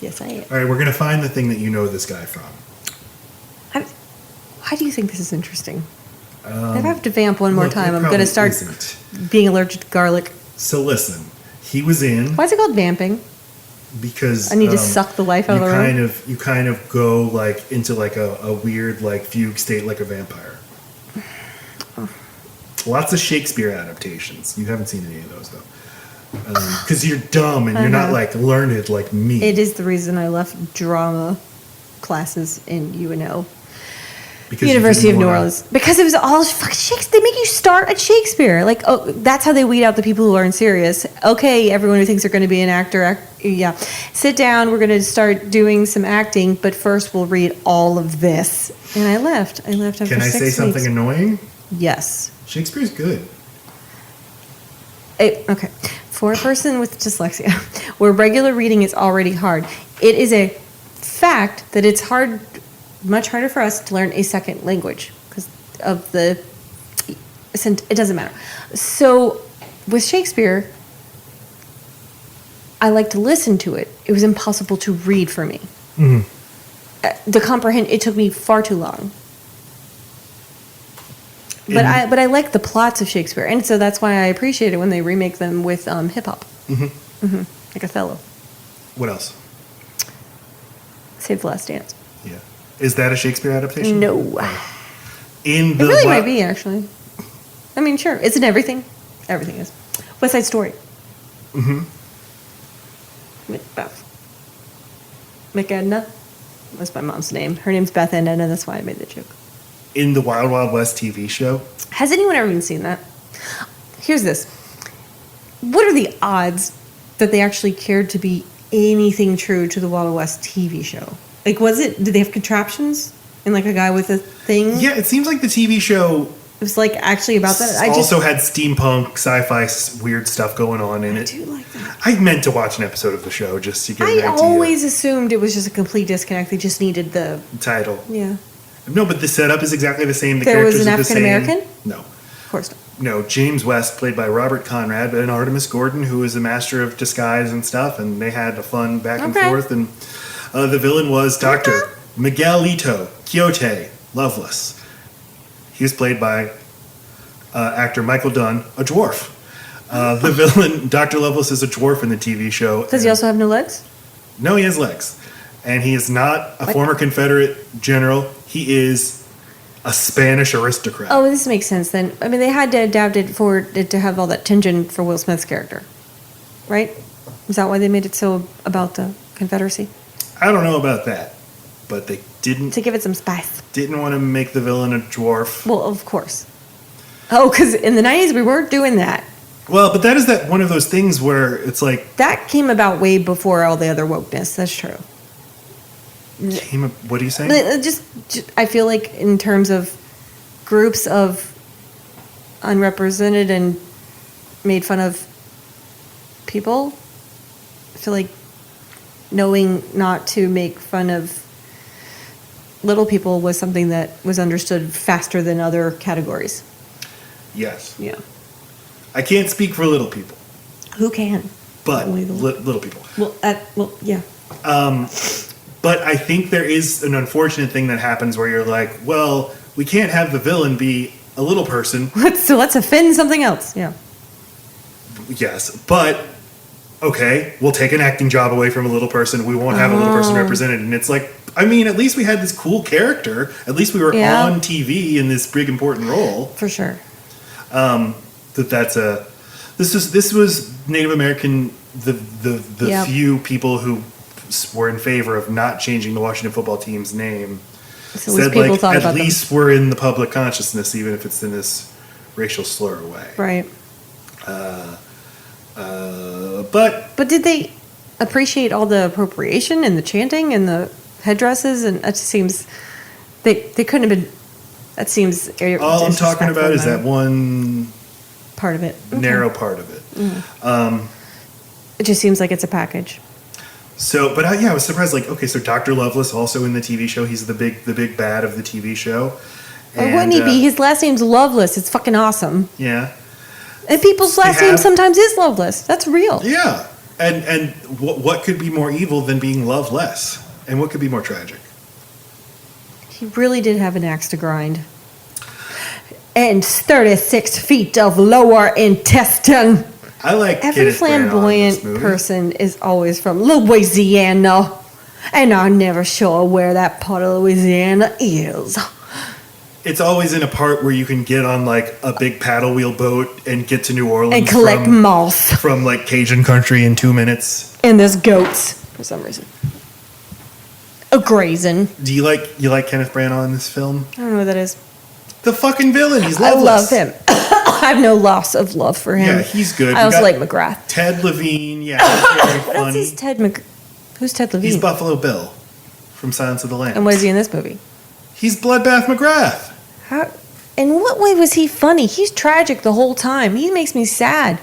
Yes, I am. All right, we're going to find the thing that you know this guy from. Why do you think this is interesting? If I have to vamp one more Well, time, it I'm going to probably start isn't. being allergic to garlic. So listen, he was in Why is it called vamping? because I need to suck the life out of the room. You kind of go into a weird fugue state like a vampire. Lots of Shakespeare adaptations. You haven't seen any of those though, because you're dumb and you're not learned like me. It is the reason I left drama classes in UNO. Because you University of didn't New wanna- Orleans. Because it was all fucking Shakespeare. They make you start at Shakespeare. That's how they weed out the people who aren't serious. Okay, everyone who thinks they're going to be an actor, sit down. We're going to start doing some acting, but first we'll read all of this. And I left. I left after Can I 6 say something weeks. annoying? Yes. Shakespeare's good. Okay. For a person with dyslexia, where regular reading is already hard, it is a fact that it's much harder for us to learn a second language because of it doesn't matter. So with Shakespeare, I like to listen to it. It was impossible to read for me. To comprehend, it took me far too long. But I like the plots of Shakespeare, and so that's why I appreciate it when they remake them with hip hop, like Othello, What else? Save the Last Dance. Yeah. Is that a Shakespeare adaptation? No, In it the really might be actually. I mean, sure, isn't everything? Everything is. West Side Story. Beth McEdna. That's my mom's name. Her name's Beth and Edna. That's why I made the joke. In the Wild Wild West TV show. Has anyone ever even seen that? Here's this. What are the odds that they actually cared to be anything true to the Wild West TV show? Did they have contraptions? And a guy with a thing? Yeah, it seems like the TV show It was actually about that. I also had steampunk, sci-fi, weird stuff going on in it. do like that. I meant to watch an episode of the show just to get an I idea. always assumed it was just a complete disconnect. They just needed the Title. yeah. No, but the setup is exactly the same. The There was characters an are the same. African-American? No. Of course not. No, James West, played by Robert Conrad, and Artemis Gordon, who is a master of disguise and stuff, and they had a fun back and Okay. forth. And the villain was Dr. Miguelito Quixote Lovelace. He was played by actor Michael Dunn, a dwarf. The villain, Dr. Lovelace, is a dwarf in the TV show. Does he also have no legs? No, he has legs. And he is not a former Confederate general. He is a Spanish aristocrat. Oh, this makes sense then. I mean, they had to adapt it for it to have all that tension for Will Smith's character, right? Is that why they made it so about the Confederacy? I don't know about that, but they didn't To give it some spice. want to make the villain a dwarf. Well, of course. Oh, because in the 90s, we weren't doing that. Well, but that is one of those things where it's like, That came about way before all the other wokeness. That's true. What are you saying? just I feel like in terms of groups of unrepresented and made fun of people, I feel like knowing not to make fun of little people was something that was understood faster than other categories. Yes. Yeah. I can't speak for little people, Who can? but Only the little people. Well, yeah. But I think there is an unfortunate thing that happens where you're like, well, we can't have the villain be a little person. So let's offend something else. Yeah. Yes, but okay, we'll take an acting job away from a little person. We won't have a little person represented. And it's like, I mean, at least we had this cool character. At least we were on TV in this big important role. For sure. This was Native American, the few people who were in favor of not changing the Washington football team's name. So at least people thought about at least we're in the public consciousness, even if it's in this racial slur way. Right. But did they appreciate all the appropriation and the chanting and the headdresses? And it just seems they couldn't have been. That seems all I'm talking about is that one part of it, narrow part of it. Mm-hmm. It just seems like it's a package. So, but I was surprised. Like, okay, so Dr. Loveless also in the TV show. He's the big bad of the TV show. Or wouldn't he be? His last name's Loveless. It's fucking awesome. Yeah. And people's last name sometimes is Loveless. That's real. Yeah. And what could be more evil than being loveless? And what could be more tragic? He really did have an axe to grind. And 36 feet of lower intestine. I like every Kenneth Branagh flamboyant person is always from Louisiana. And I'm never sure where that part of Louisiana is. It's always in a part where you can get on like a big paddle wheel boat and get to New Orleans and collect moss from like Cajun country in 2 minutes. And there's goats for some reason. Grazing. Do you like Kenneth Branagh in this film? I don't know what that is. The fucking villain. He's loveless. I love him. I have no loss of love for him. Yeah, he's good. I also like McGrath. Ted Levine. Yeah, he's very funny. What else is Who's Ted Levine? He's Buffalo Bill from Silence of the Lambs. And what is he in this movie? He's Bloodbath McGrath. How? In what way was he funny? He's tragic the whole time. He makes me sad.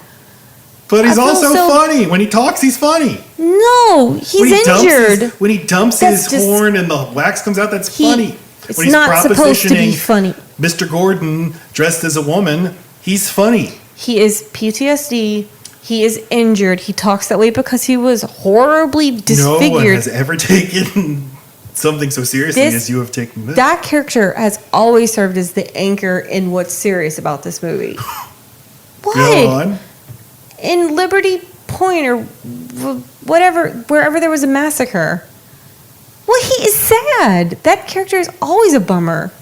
But he's also funny. When he talks, he's funny. No, he's injured. When he dumps his horn and the wax comes out, that's funny. It's not supposed to be funny. Mr. Gordon dressed as a woman, he's funny. He is PTSD. He is injured. He talks that way because he was horribly disfigured. No one has ever taken something so seriously as you have taken this. That character has always served as the anchor in what's serious about this movie. What? Go on. In Liberty Point or whatever, wherever there was a massacre. Well, he is sad. That character is always a bummer.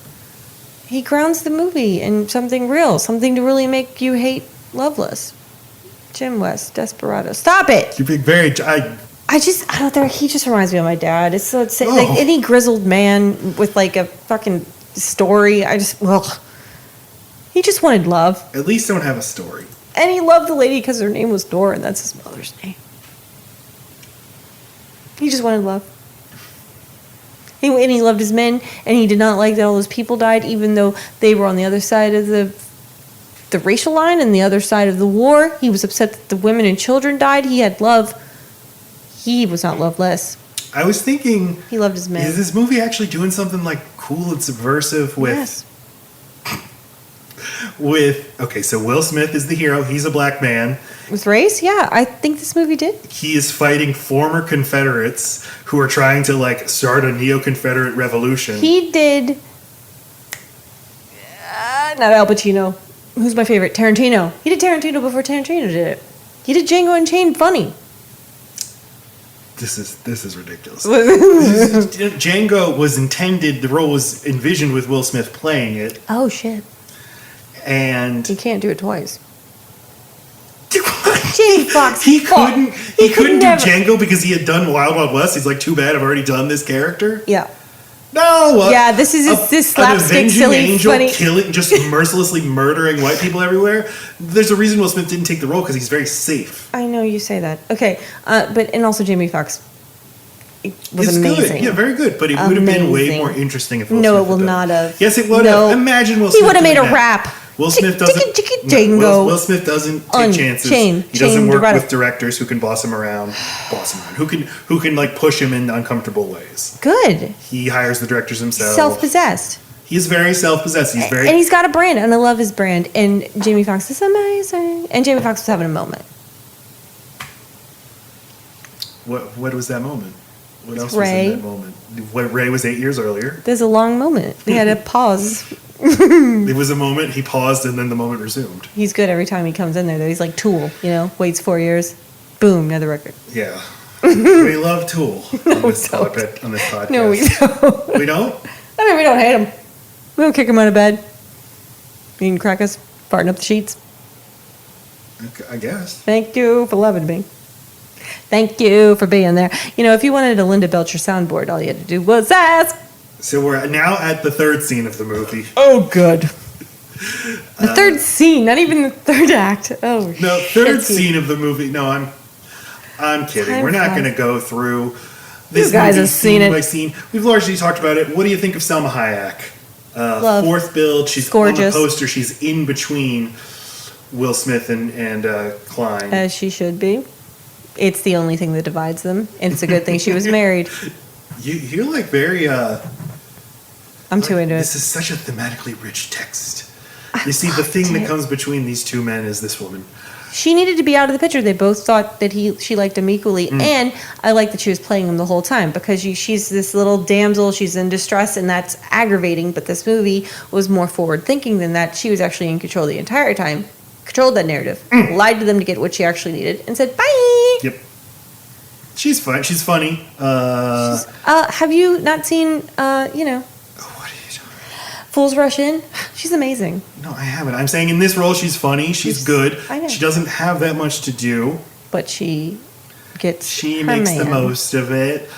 He grounds the movie in something real, something to really make you hate Loveless. Jim West, Desperado. Stop it! You're being very... I don't know. He just reminds me of my dad. It's like any grizzled man with like a fucking story. He just wanted love. At least don't have a story. And he loved the lady because her name was Dora, and that's his mother's name. He just wanted love. And he loved his men, and he did not like that all those people died, even though they were on the other side of the racial line and the other side of the war. He was upset that the women and children died. He had love. He was not loveless. I was thinking... He loved his men. Is this movie actually doing something like cool and subversive with... Yes. Okay, so Will Smith is the hero. He's a black man. With race? Yeah, I think this movie did. He is fighting former Confederates who are trying to like start a neo-Confederate revolution. He did... not Al Pacino. Who's my favorite? Tarantino. He did Tarantino before Tarantino did it. He did Django Unchained funny. This is ridiculous. Django was intended, the role was envisioned with Will Smith playing it. Oh, shit. And... He can't do it twice. Jamie Foxx. He couldn't do Django because he had done Wild Wild West. He's like, too bad, I've already done this character. Yeah. No. Yeah, this is this slapstick, silly, angel funny. Killing, just mercilessly murdering white people everywhere. There's a reason Will Smith didn't take the role because he's very safe. I know you say that. Okay, and also Jamie Foxx. was It's amazing. good. Yeah, very good. But it would have been way Amazing. more interesting if Will No, Smith it will had done not have. Yes, it would No. have. Imagine Will Smith. He would have made a doing that. rap. Will Smith Chick- doesn't. chick- chick- no, jingo. Will Smith doesn't take On chances. chain- He doesn't chain work Dorado. with directors who can boss him around. Who can like push him in uncomfortable ways. Good. He hires the directors himself. Self-possessed. He's very self-possessed. He's very. And he's got a brand, and I love his brand. And Jamie Foxx is amazing. And Jamie Foxx was having a moment. What was that moment? What else Ray. was in that moment? What Ray was 8 years earlier. There's a long moment. We had to pause. It was a moment. He paused, and then the moment resumed. He's good every time he comes in there, though. He's like Tool, waits 4 years. Boom, another record. Yeah, we love Tool on this don't. podcast. No, we don't. We don't. I mean, we don't hate him. We don't kick him out of bed. Eating crackers, farting up the sheets. Okay, I guess. Thank you for loving me. Thank you for being there. If you wanted a Linda Belcher soundboard, all you had to do was ask. So we're now at the third scene of the movie. Oh, good. The third scene, not even the third act. Oh, No, third shit. scene of the movie. No, I'm kidding. Time We're not flies. going to go through this You guys movie have seen scene it. by scene. We've largely talked about it. What do you think of Selma Hayek? Love. Fourth build. She's Gorgeous. on the poster. She's in between Will Smith and Klein. As she should be. It's the only thing that divides them, and it's a good thing she was married. You're like very. I'm too into This it. is such a thematically rich text. You see, the thing that comes between these two men is this woman. She needed to be out of the picture. They both thought that she liked him equally, and I like that she was playing him the whole time because she's this little damsel. She's in distress, and that's aggravating. But this movie was more forward thinking than that. She was actually in control the entire time, controlled that narrative, lied to them to get what she actually needed, and said bye. Yep. She's fun. She's funny. Have you not seen? What are you talking? Fools Rush In. She's amazing. No, I haven't. I'm saying in this role, she's funny. She's good. I know. She doesn't have that much to do. But she gets She her makes the man. most of it.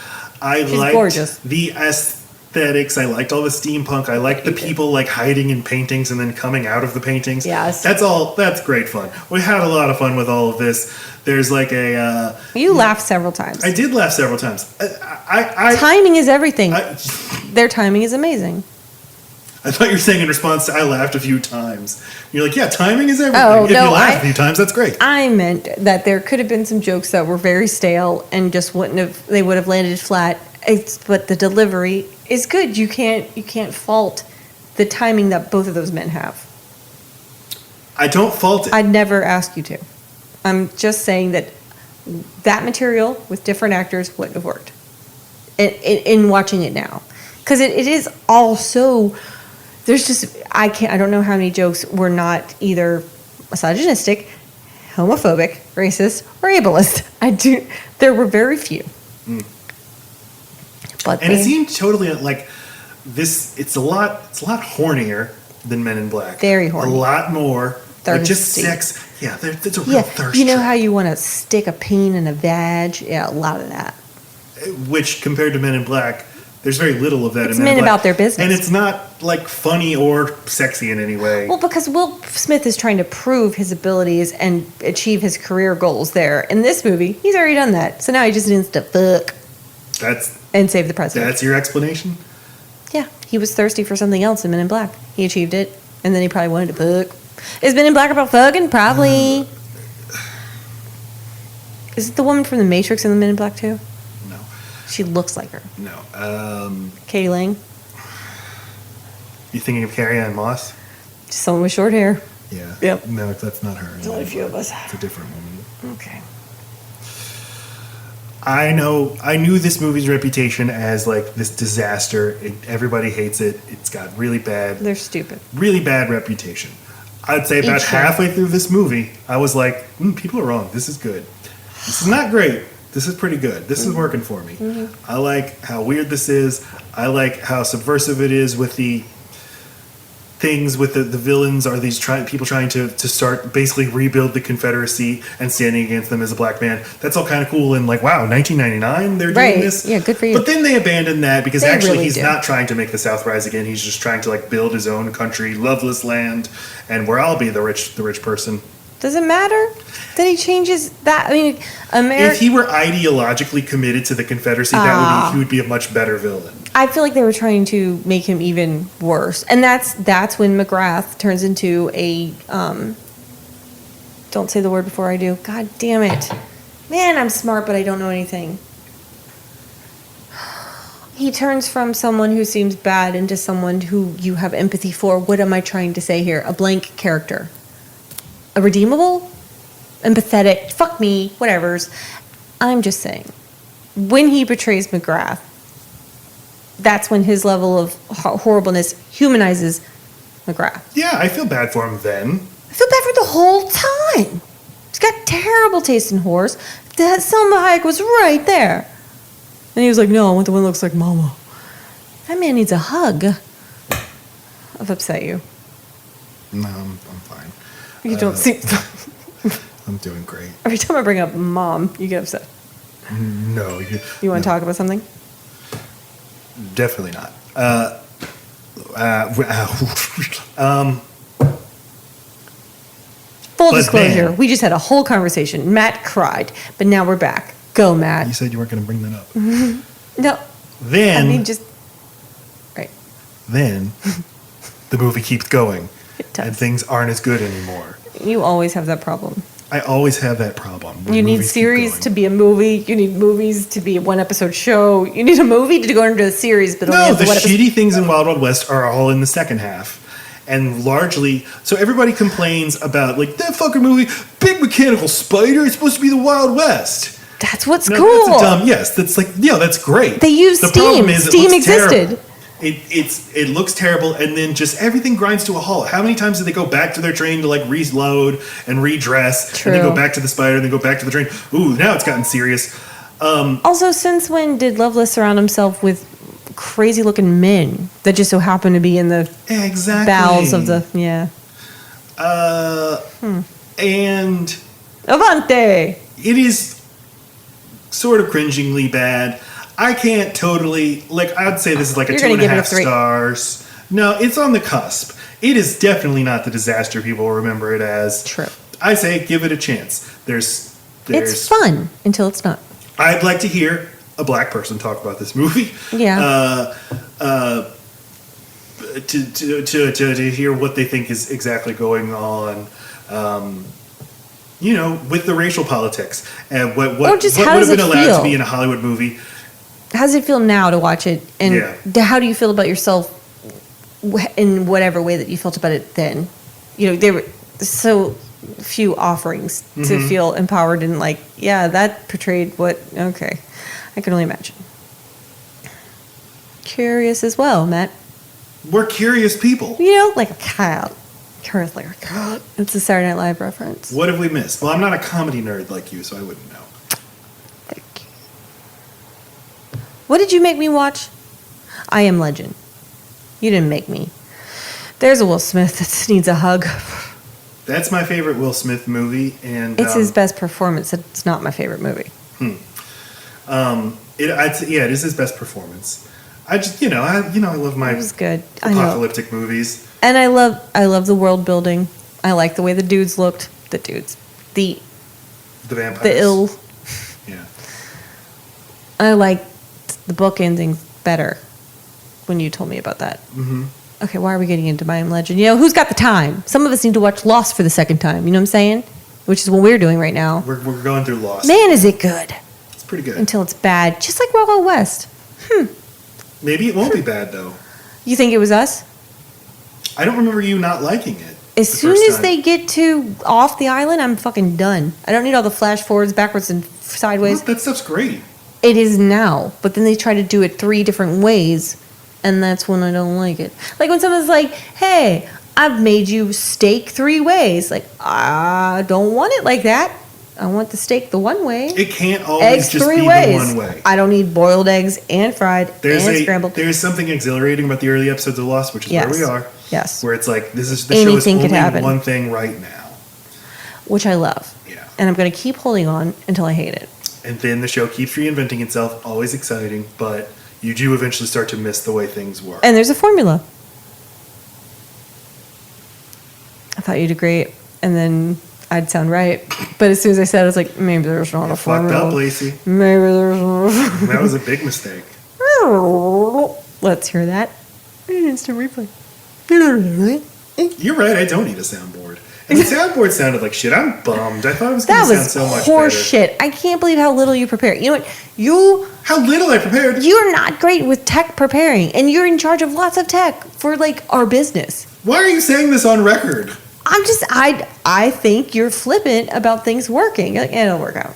I She's liked gorgeous. the aesthetics. I liked all the steampunk. I liked the people like hiding in paintings and then coming out of the paintings. Yes. That's great fun. We had a lot of fun with all of this. There's like a. You laughed several times. I did laugh several times. I Timing is everything. I Their timing is amazing. thought you were saying in response to I laughed a few times. You're like, yeah, timing is everything. Oh, if no, you laugh I- a few times, that's great. I meant that there could have been some jokes that were very stale and just they would have landed flat. But the delivery is good. You can't fault the timing that both of those men have. I don't fault it. I'd never ask you to. I'm just saying that material with different actors wouldn't have worked in watching it now. Because it is all so, there's just, I don't know how many jokes were not either misogynistic, homophobic, racist, or ableist. There were very few. But And it seemed totally like this. It's a lot hornier than Men in Black. Very horny. A lot more. Like just Thirsty. sex. Yeah, there's a real yeah, thirst. you know trap. how you want to stick a peen in a vag? Yeah, a lot of that. Which compared to Men in Black, there's very little of that. It's in Men in men Black. about their business. and it's not like funny or sexy in any way. Well, because Will Smith is trying to prove his abilities and achieve his career goals there. In this movie, he's already done that. So now he just needs to fuck That's and save the president. that's your explanation. Yeah, he was thirsty for something else in Men in Black. He achieved it, and then he probably wanted to fuck. Is Men in Black about fucking? Probably. Is it the woman from The Matrix in the Men in Black too? No, She looks like her. no. Katie Lang, You thinking of Carrie Ann Moss? just someone with short hair. Yeah. Yep. No, that's not her. There's only a few of us. It's a different woman. Okay. I knew this movie's reputation as like this disaster. Everybody hates it. It's got really bad reputation. I'd say about Each year. halfway through this movie, I was like, people are wrong. This is good. This is not great. This is pretty good. This is working for me. I like how weird this is. I like how subversive it is with the things with the villains are these people trying to start basically rebuild the Confederacy and standing against them as a black man. That's all kind of cool and like, wow, 1999 they're Right. doing this. Yeah, good for you. But then they abandon that because They actually really he's do. not trying to make the South rise again. He's just trying to like build his own country, loveless land, and where I'll be the rich person. Does it matter that he changes that? I mean, If he were ideologically committed to the Confederacy, he would be a much better villain. I feel like they were trying to make him even worse, and that's when McGrath turns into a don't say the word before I do. God damn it, man! I'm smart, but I don't know anything. He turns from someone who seems bad into someone who you have empathy for. What am I trying to say here? A blank character. A redeemable? Empathetic? Fuck me, whatever's. I'm just saying. When he betrays McGrath, that's when his level of horribleness humanizes McGrath. Yeah, I feel bad for him then. I feel bad for the whole time. He's got terrible taste in horse. That Selma Hayek was right there. And he was like, no, I want the one that looks like Mama. That man needs a hug. I've upset you. No, I'm fine. You don't see... I'm doing great. Every time I bring up Mom, you get upset. No. You want to talk about something? Definitely not. Full But disclosure, then- we just had a whole conversation. Matt cried, but now we're back. Go, Matt. You said you weren't going to bring that up. No, Then, I mean, just... Right. then, the movie keeps going. It does. And things aren't as good anymore. You always have that problem. I always have that problem. when You need movies keep series going. to be a movie. You need movies to be a one-episode show. You need a movie to go into a series, but only No, has the one episode. shitty things in Wild Wild West are all in the second half. And largely, so everybody complains about, like, that fucking movie, Big Mechanical Spider, it's supposed to be the Wild West. That's what's No, cool. that's a dumb, yes, that's like, yeah, that's great. They use the Steam. Problem is Steam it looks existed. Terrible. It looks terrible, and then just everything grinds to a halt. How many times did they go back to their train to like reload and redress, True. and then go back to the spider, and then go back to the train? Ooh, now it's gotten serious. Also, since when did Loveless surround himself with crazy-looking men that just so happen to be in the Exactly. bowels of the... Yeah. And Avante! it is sort of cringingly bad. I can't totally like. I'd say this is like a You're two gonna and a give it a half 3. stars. No, it's on the cusp. It is definitely not the disaster people remember it as. True. I say give it a chance. There's It's fun until it's not. I'd like to hear a black person talk about this movie. Yeah. To hear what they think is exactly going on. With the racial politics and what Or just what how would does have been it allowed feel? to be in a Hollywood movie. How does it feel now to watch it? And Yeah. how do you feel about yourself in whatever way that you felt about it then? There were so few offerings Mm-hmm. to feel empowered and like, yeah, that portrayed what, okay. I can only imagine. Curious as well, Matt. We're curious people. Like a cat. Curious like a cat. It's a Saturday Night Live reference. What have we missed? Well, I'm not a comedy nerd like you, so I wouldn't know. Thank you. What did you make me watch? I Am Legend. You didn't make me. There's a Will Smith that needs a hug. That's my favorite Will Smith movie, and It's his best performance. It's not my favorite movie. it is his best performance. I just, I love my It was good. I know. apocalyptic movies. And I love the world building. I like the way the dudes looked. The The vampires. ill. Yeah. I liked the book ending better when you told me about that. Mm-hmm. Okay, why are we getting into I Am Legend? Who's got the time? Some of us need to watch Lost for the second time. You know what I'm saying? Which is what we're doing right now. We're going through Lost. Man, is it good It's pretty good. until it's bad. Just like Wild Wild West. Maybe it won't be bad, though. You think it was us? I don't remember you not liking it. As the soon first as time. they get to off the island, I'm fucking done. I don't need all the flash forwards, backwards, and sideways. Well, that stuff's great. It is now, but then they try to do it 3 different ways, and that's when I don't like it. Like when someone's like, "Hey, I've made you steak 3 ways." Like, I don't want it like that. I want the steak the one way. It can't always Eggs just 3 be ways. the one way. I don't need boiled eggs and fried and scrambled. There's something exhilarating about the early episodes of Lost, which is Yes. where we are. Yes. Where it's like the show is Anything only could happen. one thing right now. Which I love. Yeah. And I'm going to keep holding on until I hate it. And then the show keeps reinventing itself, always exciting, but you do eventually start to miss the way things work. And there's a formula. I thought you did great, and then I'd sound right. But as soon as I said it, I was like, maybe there's not a Fucked formula. up, Lacey. Maybe there's not a That was a big mistake. Let's hear that. Instant replay. You're right. I don't need a soundboard. And the soundboard sounded like shit. I'm bummed. I thought it was going That to sound was so much horse better. shit. I can't believe how little you prepare. You know what? How little I prepared. You're not great with tech preparing, and you're in charge of lots of tech for like our business. Why are you saying this on record? I think you're flippant about things working. You're like, it'll work out.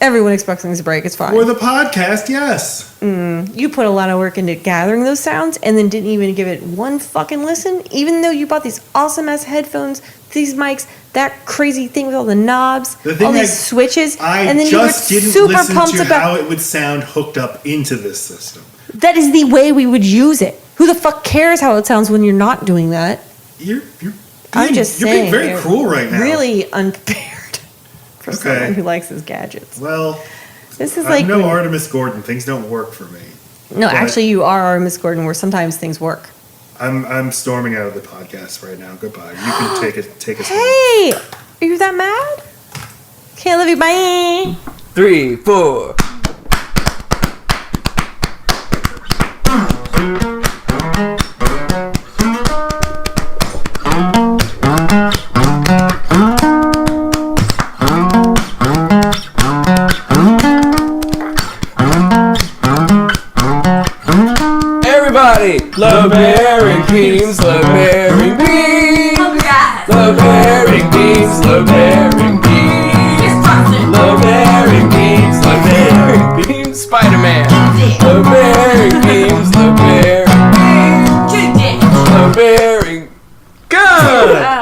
Everyone expects things to break. It's fine. For the podcast, yes. You put a lot of work into gathering those sounds and then didn't even give it one fucking listen, even though you bought these awesome ass headphones, these mics, that crazy thing with all the knobs, all these switches, and then just you were didn't super listen pumped to about how it would sound hooked up into this system. that is the way we would use it. Who the fuck cares how it sounds when you're not doing that? You're I'm just you're saying. being very cruel right now. Really unprepared for Okay. someone who likes his gadgets. Well, This is I'm like no Artemis Gordon. Things don't work for me. no, but- actually, you are Artemis Gordon, where sometimes things work. I'm storming out of the podcast right now. Goodbye. You can take us. home. Hey, are you that mad? Okay, I love you. Bye. 3, 4. Everybody, love bearing beams, love bearing beams, love bearing beams, love bearing beams, love bearing beams, love bearing beams, Spider-Man, love bearing beams, love bearing beams, love bearing gun.